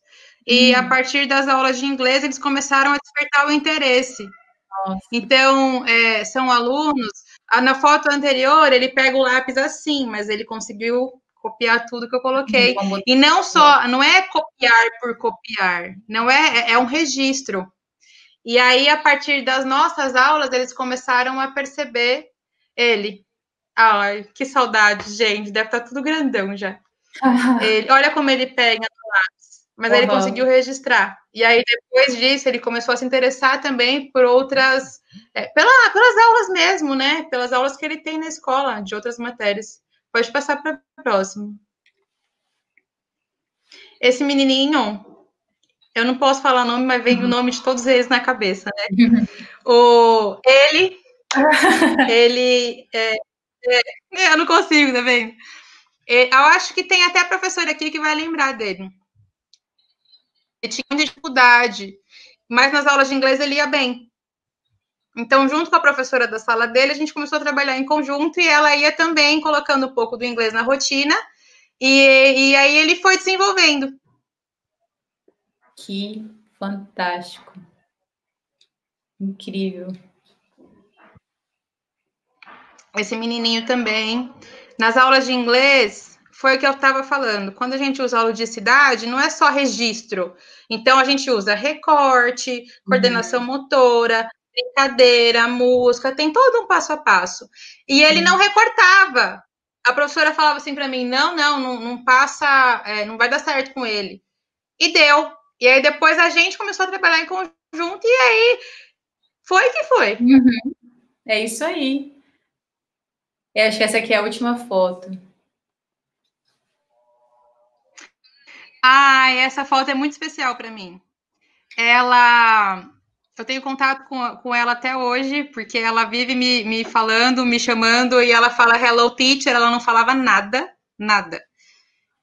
E a partir das aulas de inglês, eles começaram a despertar o interesse. Nossa. Então, são alunos. Na foto anterior, ele pega o lápis assim, mas ele conseguiu copiar tudo que eu coloquei. E não é copiar por copiar, não é um registro. E aí, a partir das nossas aulas, eles começaram a perceber ele. Ai, que saudade, gente. Deve estar tudo grandão já. Olha como ele pega no lápis. Mas ele conseguiu registrar. E aí, depois disso, ele começou a se interessar também por outras... pelas aulas mesmo, né? Pelas aulas que ele tem na escola, de outras matérias. Pode passar para o próximo. Esse menininho... Eu não posso falar o nome, mas vem o nome de todos eles na cabeça, né? Ele eu não consigo, tá vendo? Eu acho que tem até professor aqui que vai lembrar dele. Ele tinha dificuldade, mas nas aulas de inglês ele ia bem. Então, junto com a professora da sala dele, a gente começou a trabalhar em conjunto e ela ia também colocando um pouco do inglês na rotina. E aí ele foi desenvolvendo. Que fantástico. Incrível. Esse menininho também. Nas aulas de inglês, foi o que eu estava falando. Quando a gente usa aula de cidade, não é só registro. Então, a gente usa recorte, coordenação motora, brincadeira, música, tem todo um passo a passo. E ele não recortava. A professora falava assim para mim: não passa, não vai dar certo com ele. E deu. E aí depois a gente começou a trabalhar em conjunto, e aí foi que foi. É isso aí. Eu acho que essa aqui é a última foto. Essa foto é muito especial para mim. Eu tenho contato com ela até hoje, porque ela vive me falando, me chamando, e ela fala hello teacher, ela não falava nada, nada.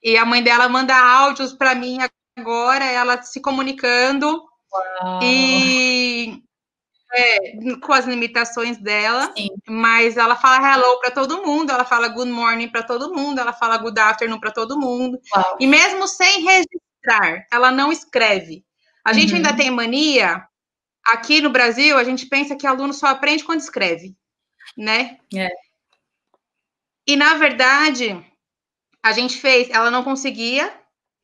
E a mãe dela manda áudios para mim agora, ela se comunicando. Uau. E com as limitações dela, Sim. mas ela fala hello para todo mundo, ela fala good morning para todo mundo, ela fala good afternoon para todo mundo. Uau. E mesmo sem registrar, ela não escreve. A gente ainda tem mania, aqui no Brasil, a gente pensa que aluno só aprende quando escreve, né? E, na verdade, a gente fez, ela não conseguia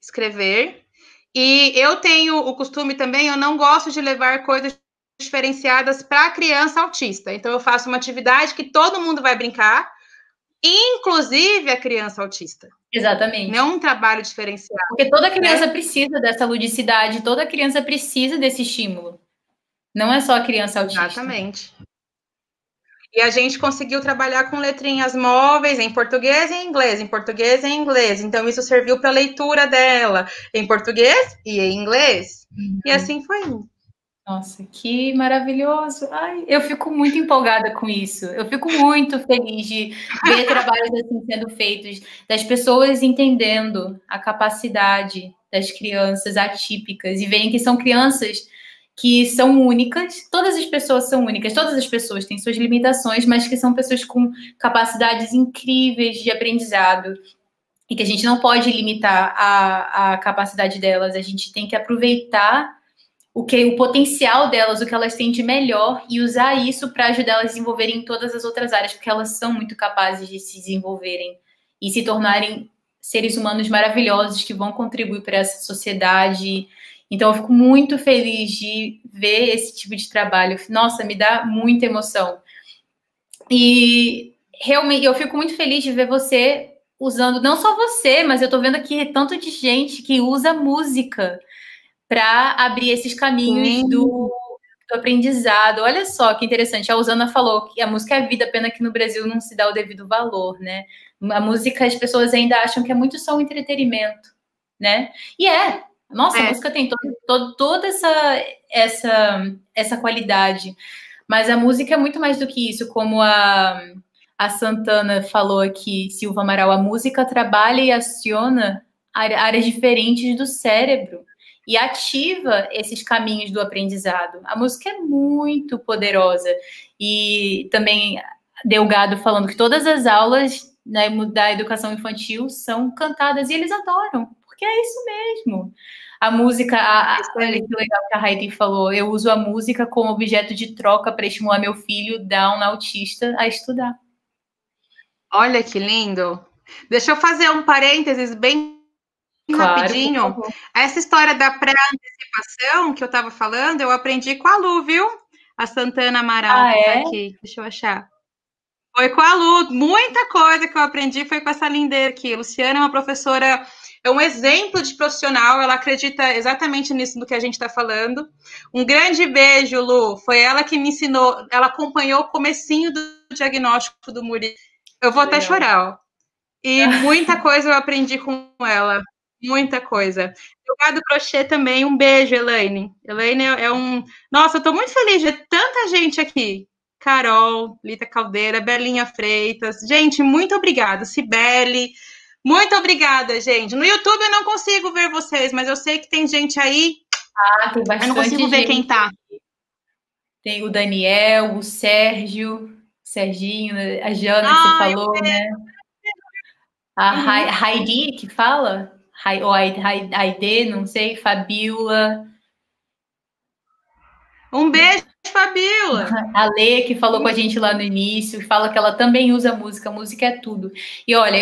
escrever, e eu tenho o costume também, eu não gosto de levar coisas diferenciadas para criança autista. Então, eu faço uma atividade que todo mundo vai brincar, inclusive a criança autista. Exatamente. Não um trabalho diferenciado. Porque toda criança precisa dessa ludicidade, toda criança precisa desse estímulo. Não é só a criança autista. Exatamente. E a gente conseguiu trabalhar com letrinhas móveis em português e em inglês, em português e em inglês. Então, isso serviu para a leitura dela em português e em inglês. E assim foi indo. Nossa, que maravilhoso. Ai, eu fico muito empolgada com isso. Eu fico muito feliz de ver trabalhos assim sendo feitos, das pessoas entendendo a capacidade das crianças atípicas e verem que são crianças que são únicas. Todas as pessoas são únicas, todas as pessoas têm suas limitações, mas que são pessoas com capacidades incríveis de aprendizado. E que a gente não pode limitar a capacidade delas, a gente tem que aproveitar o potencial delas, o que elas têm de melhor e usar isso para ajudar elas a desenvolverem em todas as outras áreas, porque elas são muito capazes de se desenvolverem e se tornarem seres humanos maravilhosos que vão contribuir para essa sociedade. Então, eu fico muito feliz de ver esse tipo de trabalho. Nossa, me dá muita emoção. E realmente, eu fico muito feliz de ver você usando, não só você, mas eu tô vendo aqui tanto de gente que usa música para abrir esses caminhos do aprendizado. Olha só que interessante. A Usana falou que a música é vida, pena que no Brasil não se dá o devido valor, né? A música, as pessoas ainda acham que é muito só um entretenimento, né? E nossa, a música tem toda essa qualidade. Mas a música é muito mais do que isso, como a Santana falou aqui, Silva Amaral, a música trabalha e aciona áreas diferentes do cérebro e ativa esses caminhos do aprendizado. A música é muito poderosa. E também Delgado falando que todas as aulas, né, da educação infantil são cantadas e eles adoram, porque é isso mesmo. A música, olha que legal que a Heidi falou, eu uso a música como objeto de troca para estimular meu filho Down autista a estudar. Olha que lindo. Deixa eu fazer um parênteses bem rapidinho. Essa história da pré-antecipação que eu estava falando, eu aprendi com a Lu, viu? A Santana Amaral, que tá aqui. Deixa eu achar. Foi com a Lu. Muita coisa que eu aprendi foi com essa lindeira aqui. A Luciana é uma professora, é um exemplo de profissional, ela acredita exatamente nisso do que a gente está falando. Um grande beijo, Lu. Foi ela que me ensinou, ela acompanhou o comecinho do diagnóstico do Murilo. Eu vou até chorar, ó. E muita coisa eu aprendi com ela. Muita coisa. Jogado crochê também, um beijo, Elaine. Elaine é um... Nossa, eu tô muito feliz de ver tanta gente aqui. Carol, Lita Caldeira, Belinha Freitas. Gente, muito obrigada. Cibele, Muito obrigada, gente. No YouTube eu não consigo ver vocês, mas eu sei que tem gente aí. Tem bastante. Eu não consigo ver quem tá. Tem o Daniel, o Sérgio, o Serginho, a Jana, que você falou, né? A Heidi, que fala? Ou Aide, não sei, Fabiola. Um beijo, Fabiola. A Lê, que falou com a gente lá no início, fala que ela também usa música é tudo. E olha,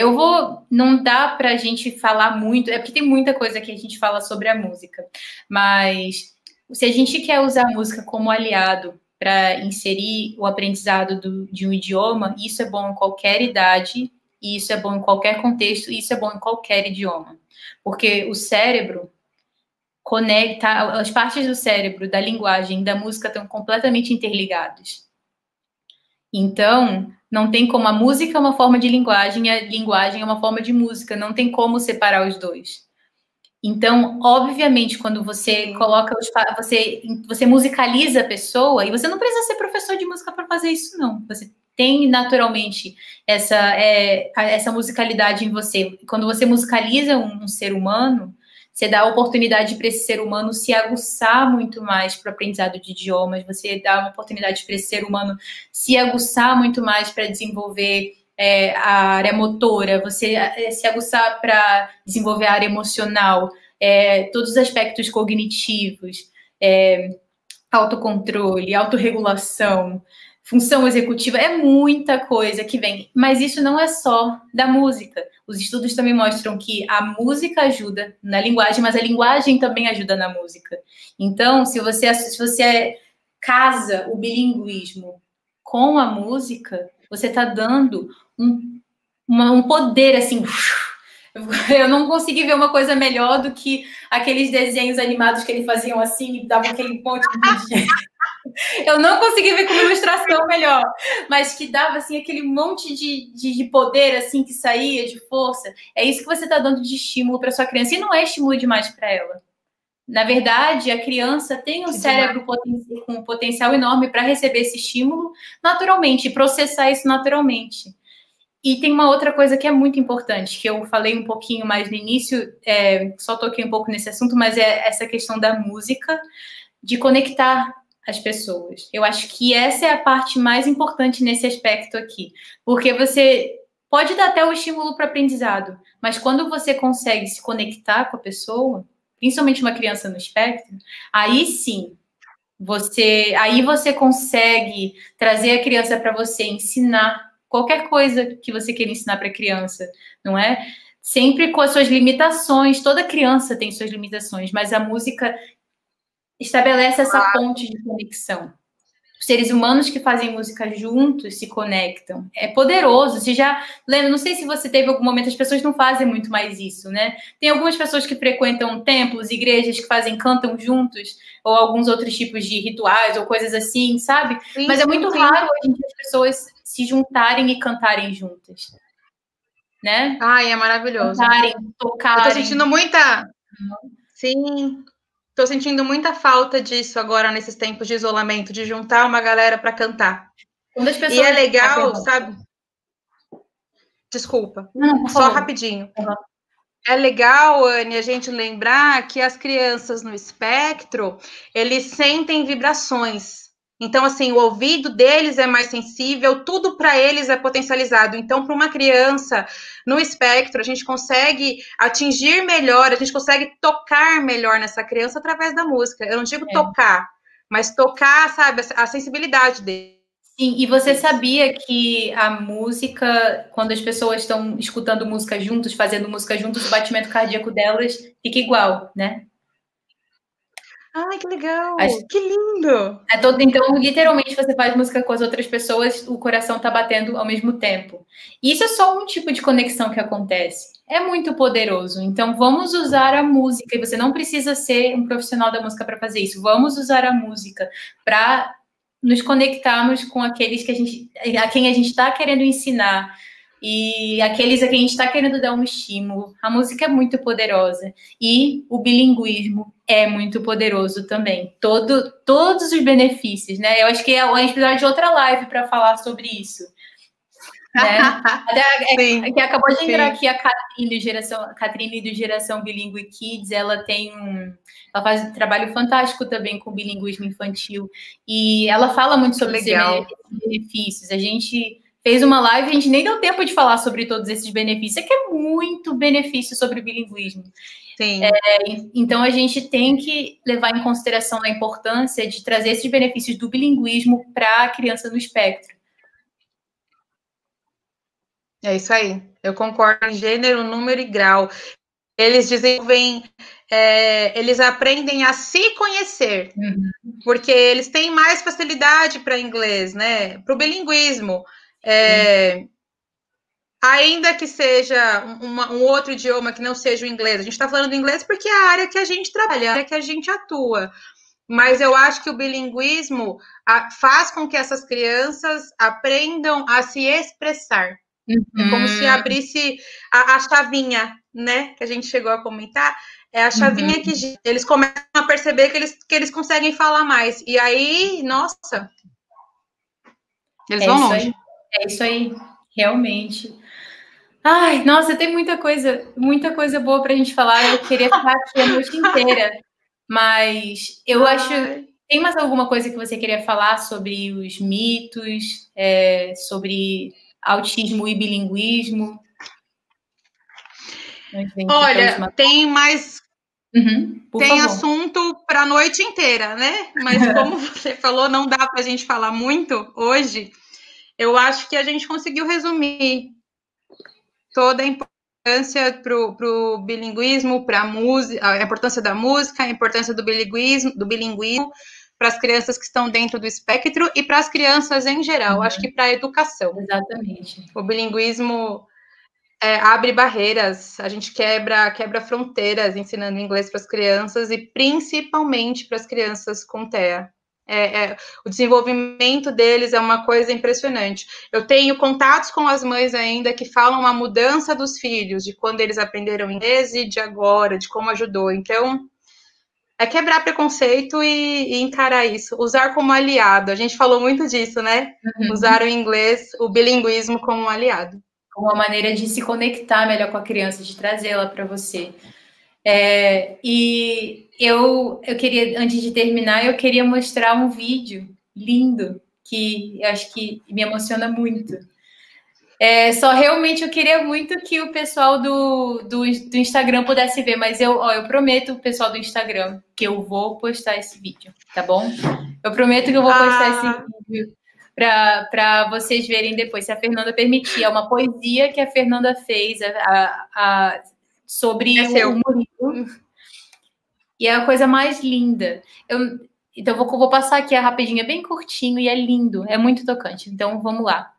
não dá pra gente falar muito, é porque tem muita coisa que a gente fala sobre a música, mas se a gente quer usar a música como aliado para inserir o aprendizado de um idioma, isso é bom em qualquer idade, e isso é bom em qualquer contexto, e isso é bom em qualquer idioma. Porque o cérebro conecta, as partes do cérebro, da linguagem, da música estão completamente interligadas. Então, não tem como, a música é uma forma de linguagem, a linguagem é uma forma de música, não tem como separar os dois. Então, obviamente, quando você coloca, você musicaliza a pessoa, e você não precisa ser professor de música para fazer isso, não. Você tem naturalmente essa musicalidade em você. Quando você musicaliza um ser humano, você dá a oportunidade para esse ser humano se aguçar muito mais para o aprendizado de idiomas, você dá uma oportunidade para esse ser humano se aguçar muito mais para desenvolver a área motora, você se aguçar para desenvolver a área emocional, todos os aspectos cognitivos, autocontrole, autorregulação, função executiva, é muita coisa que vem. Mas isso não é só da música. Os estudos também mostram que a música ajuda na linguagem, mas a linguagem também ajuda na música. Então, se você casa o bilinguismo com a música, você está dando um poder, assim... Eu não consegui ver uma coisa melhor do que aqueles desenhos animados que eles faziam assim e davam aquele monte de... Eu não consegui ver com uma ilustração melhor, mas que dava assim aquele monte de poder assim que saía, de força. É isso que você está dando de estímulo para sua criança, e não é estímulo demais para ela. Na verdade, a criança tem um cérebro com um potencial enorme para receber esse estímulo naturalmente, e processar isso naturalmente. E tem uma outra coisa que é muito importante, que eu falei um pouquinho mais no início, só toquei um pouco nesse assunto, mas é essa questão da música, de conectar as pessoas. Eu acho que essa é a parte mais importante nesse aspecto aqui, porque você pode dar até o estímulo para aprendizado, mas quando você consegue se conectar com a pessoa, principalmente uma criança no espectro, aí sim, você consegue trazer a criança para você, ensinar qualquer coisa que você queira ensinar para a criança, não é? Sempre com as suas limitações, toda criança tem suas limitações, mas a música estabelece essa ponte de conexão. Os seres humanos que fazem música juntos se conectam. É poderoso. Você já lembra, não sei se você teve algum momento, as pessoas não fazem muito mais isso, né? Tem algumas pessoas que frequentam templos, igrejas que cantam juntos, ou alguns outros tipos de rituais, ou coisas assim, sabe? Sim, mas é muito raro hoje em dia as pessoas se juntarem e cantarem juntas. Né? Ai, é maravilhoso. Cantarem, tocarem. Eu tô sentindo muita... Sim, tô sentindo muita falta disso agora, nesses tempos de isolamento, de juntar uma galera para cantar. Quando as pessoas... E é legal, sabe? Desculpa, só rapidinho. É legal, Anne, a gente lembrar que as crianças no espectro, eles sentem vibrações. Então, assim, o ouvido deles é mais sensível, tudo para eles é potencializado. Então, para uma criança no espectro, a gente consegue atingir melhor, a gente consegue tocar melhor nessa criança através da música. Eu não digo tocar, mas tocar, sabe, a sensibilidade dele. Sim, e você sabia que a música, quando as pessoas estão escutando música juntos, fazendo música juntos, o batimento cardíaco delas fica igual, né? Ai, que legal! Que lindo! Então, literalmente, você faz música com as outras pessoas, o coração tá batendo ao mesmo tempo. E isso é só um tipo de conexão que acontece. É muito poderoso. Então, vamos usar a música. E você não precisa ser um profissional da música para fazer isso. Vamos usar a música para nos conectarmos com aqueles a quem a gente está querendo ensinar e aqueles a quem a gente está querendo dar um estímulo. A música é muito poderosa e o bilinguismo é muito poderoso também. Todos os benefícios, né? Eu acho que a gente precisa de outra live para falar sobre isso. né? Até Sim, que acabou de entrar sim. aqui a Catrine do Geração Bilíngue Kids, ela faz um trabalho fantástico também com bilinguismo infantil, e ela fala muito Que sobre esses legal. benefícios. A gente fez uma live, a gente nem deu tempo de falar sobre todos esses benefícios, é que é muito benefício sobre o bilinguismo. Sim. Então a gente tem que levar em consideração a importância de trazer esses benefícios do bilinguismo para a criança no espectro. É isso aí. Eu concordo em gênero, número e grau. Eles desenvolvem, eles aprendem a se conhecer, porque eles têm mais facilidade para inglês, né? Para o bilinguismo. Ainda que seja um outro idioma que não seja o inglês. A gente está falando inglês porque é a área que a gente trabalha, a área que a gente atua. Mas eu acho que o bilinguismo faz com que essas crianças aprendam a se expressar. É como se abrisse a chavinha, né? Que a gente chegou a comentar. É a chavinha que eles começam a perceber que eles conseguem falar mais. E aí, nossa, eles vão longe. É isso aí, realmente. Ai, nossa, tem muita coisa boa para a gente falar. Eu queria ficar aqui a noite inteira, mas eu acho. Tem mais alguma coisa que você queria falar sobre os mitos, sobre autismo e bilinguismo? Olha, tem mais. Tem favor. assunto para a noite inteira, né? Mas como você falou, não dá para a gente falar muito hoje. Eu acho que a gente conseguiu resumir toda a importância para o bilinguismo, para a música, a importância da música, a importância do bilinguismo para as crianças que estão dentro do espectro e para as crianças em geral. Acho que para a educação. Exatamente. O bilinguismo abre barreiras, a gente quebra fronteiras ensinando inglês para as crianças e principalmente para as crianças com TEA. O desenvolvimento deles é uma coisa impressionante. Eu tenho contatos com as mães ainda que falam a mudança dos filhos, de quando eles aprenderam inglês e de agora, de como ajudou. Então, é quebrar preconceito e encarar isso. Usar como aliado. A gente falou muito disso, né? Usar o inglês, o bilinguismo como um aliado. Uma maneira de se conectar melhor com a criança, de trazê-la para você. E eu queria, antes de terminar, eu queria mostrar um vídeo lindo que eu acho que me emociona muito. Só realmente eu queria muito que o pessoal do Instagram pudesse ver, mas eu prometo o pessoal do Instagram que eu vou postar esse vídeo, tá bom? Eu prometo que eu vou postar esse vídeo para vocês verem depois, se a Fernanda permitir. É uma poesia que a Fernanda fez sobre o Murilo. E é a coisa mais linda. Então, vou passar aqui rapidinho, é bem curtinho e é lindo, é muito tocante. Então, vamos lá.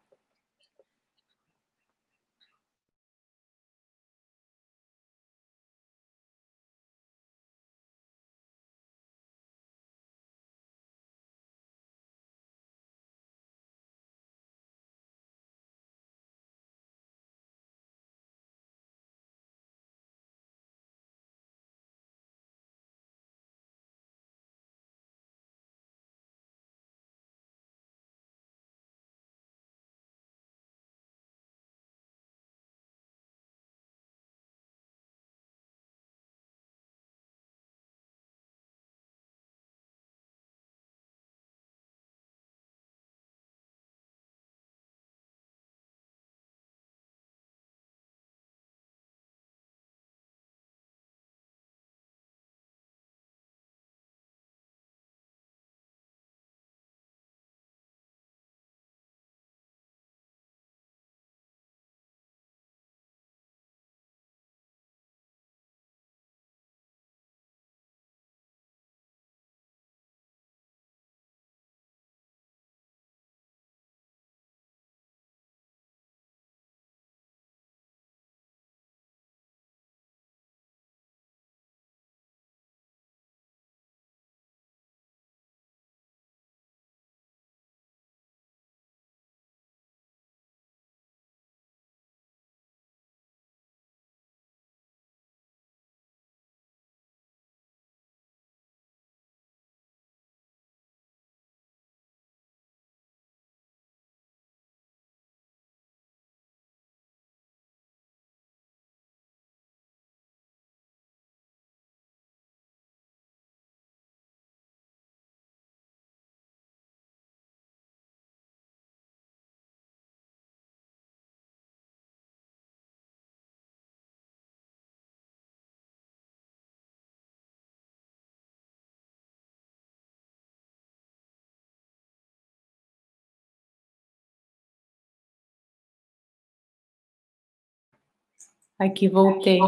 Aqui, voltei.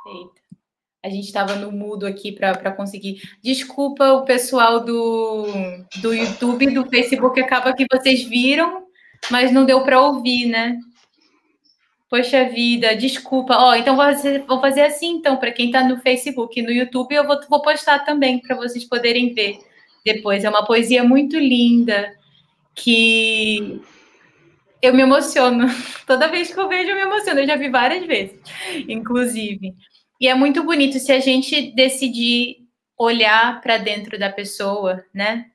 Eita. A gente estava no mudo aqui para conseguir. Desculpa o pessoal do YouTube, do Facebook, acaba que vocês viram, mas não deu para ouvir, né? Poxa vida, desculpa. Ó, então vou fazer assim, então, para quem está no Facebook e no YouTube, eu vou postar também para vocês poderem ver depois. É uma poesia muito linda que eu me emociono. Toda vez que eu vejo, eu me emociono. Eu já vi várias vezes, inclusive. E é muito bonito se a gente decidir olhar para dentro da pessoa, né?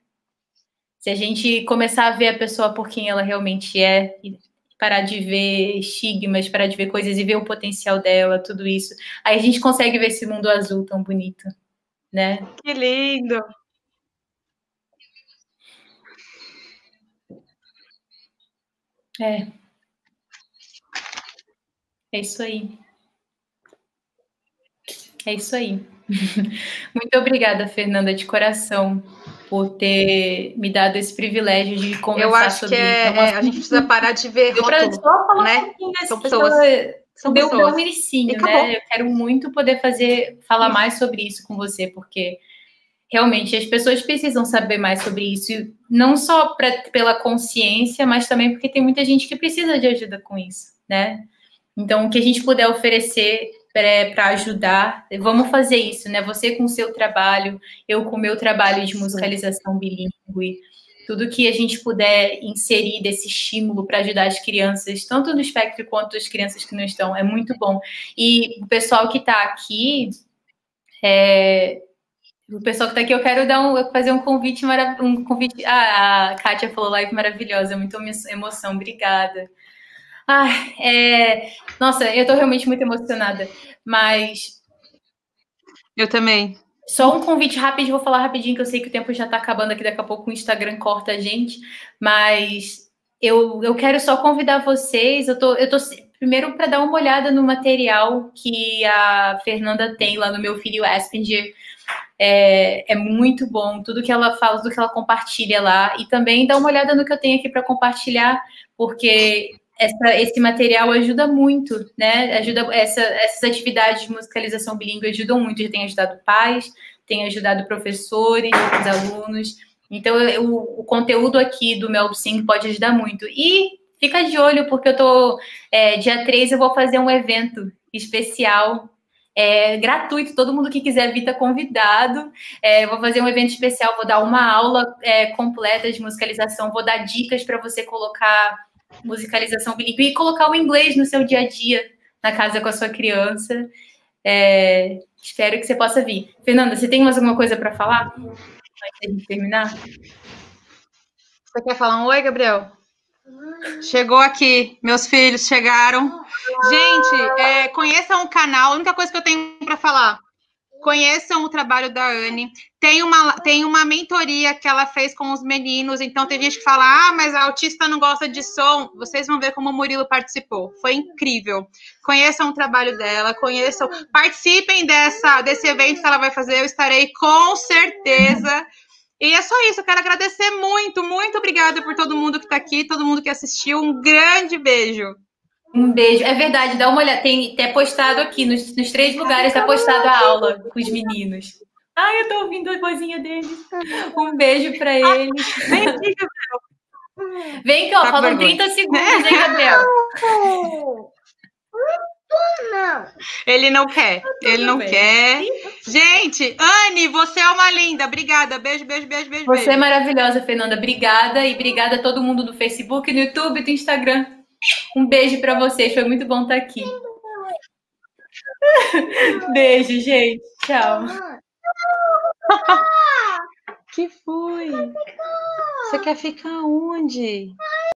Se a gente começar a ver a pessoa por quem ela realmente é, e parar de ver estigmas, parar de ver coisas e ver o potencial dela, tudo isso. Aí a gente consegue ver esse mundo azul tão bonito, né? Que lindo! É. É isso aí. É isso aí. Muito obrigada, Fernanda, de coração, por ter me dado esse privilégio de conversar sobre isso. A gente precisa parar de ver rótulo, só falar né? um pouquinho São pessoas. São deu pessoas. um inicinho, né? Eu quero muito poder falar mais sobre isso com você, porque realmente as pessoas precisam saber mais sobre isso, não só pela consciência, mas também porque tem muita gente que precisa de ajuda com isso, né? Então, o que a gente puder oferecer para ajudar, vamos fazer isso, né? Você com o seu trabalho, eu com o meu trabalho de musicalização bilíngue, tudo que a gente puder inserir desse estímulo para ajudar as crianças, tanto no espectro quanto as crianças que não estão, é muito bom. E o pessoal que está aqui, eu quero fazer um convite maravilhoso. A Kátia falou live maravilhosa, muita emoção, obrigada. Nossa, eu tô realmente muito emocionada, mas... Eu também. Só um convite rápido, vou falar rapidinho, que eu sei que o tempo já tá acabando aqui, daqui a pouco o Instagram corta a gente, mas eu quero só convidar vocês, eu tô primeiro para dar uma olhada no material que a Fernanda tem lá no Meu Filho Aspinger. É muito bom, tudo que ela fala, tudo que ela compartilha lá, e também dá uma olhada no que eu tenho aqui para compartilhar, porque esse material ajuda muito, né? Essas atividades de musicalização bilíngue ajudam muito, já tem ajudado pais, tem ajudado professores, os alunos. Então, o conteúdo aqui do Melpsing pode ajudar muito. E fica de olho, porque dia 3 eu vou fazer um evento especial, gratuito, todo mundo que quiser vir está convidado. Vou fazer um evento especial, vou dar uma aula completa de musicalização, vou dar dicas para você colocar musicalização bilíngue e colocar o inglês no seu dia a dia, na casa com a sua criança. Espero que você possa vir. Fernanda, você tem mais alguma coisa para falar? Antes de terminar? Você quer falar um oi, Gabriel? Chegou aqui, meus filhos chegaram. Gente, conheçam o canal, a única coisa que eu tenho para falar. Conheçam o trabalho da Anne. Tem uma mentoria que ela fez com os meninos. Então, tem gente que fala, mas a autista não gosta de som. Vocês vão ver como o Murilo participou. Foi incrível. Conheçam o trabalho dela, participem desse evento que ela vai fazer. Eu estarei com certeza. E é só isso. Eu quero agradecer muito, muito obrigada por todo mundo que está aqui, todo mundo que assistiu. Um grande beijo. Um beijo. É verdade, dá uma olhada. Tem postado aqui, nos 3 lugares, tá postado a aula com os meninos. Eu tô ouvindo a vozinha deles. Um beijo pra eles. Vem aqui, Gabriel. Vem cá, faltam 30 segundos, hein, Gabriel? Não. Ele não quer. Ele não quer. Gente, Anne, você é uma linda. Obrigada. Beijo, beijo, beijo, beijo. Você é maravilhosa, Fernanda. Obrigada. E obrigada a todo mundo do Facebook, do YouTube, do Instagram. Um beijo para vocês, foi muito bom estar aqui. Beijo, gente. Tchau. Que foi? Você quer ficar onde?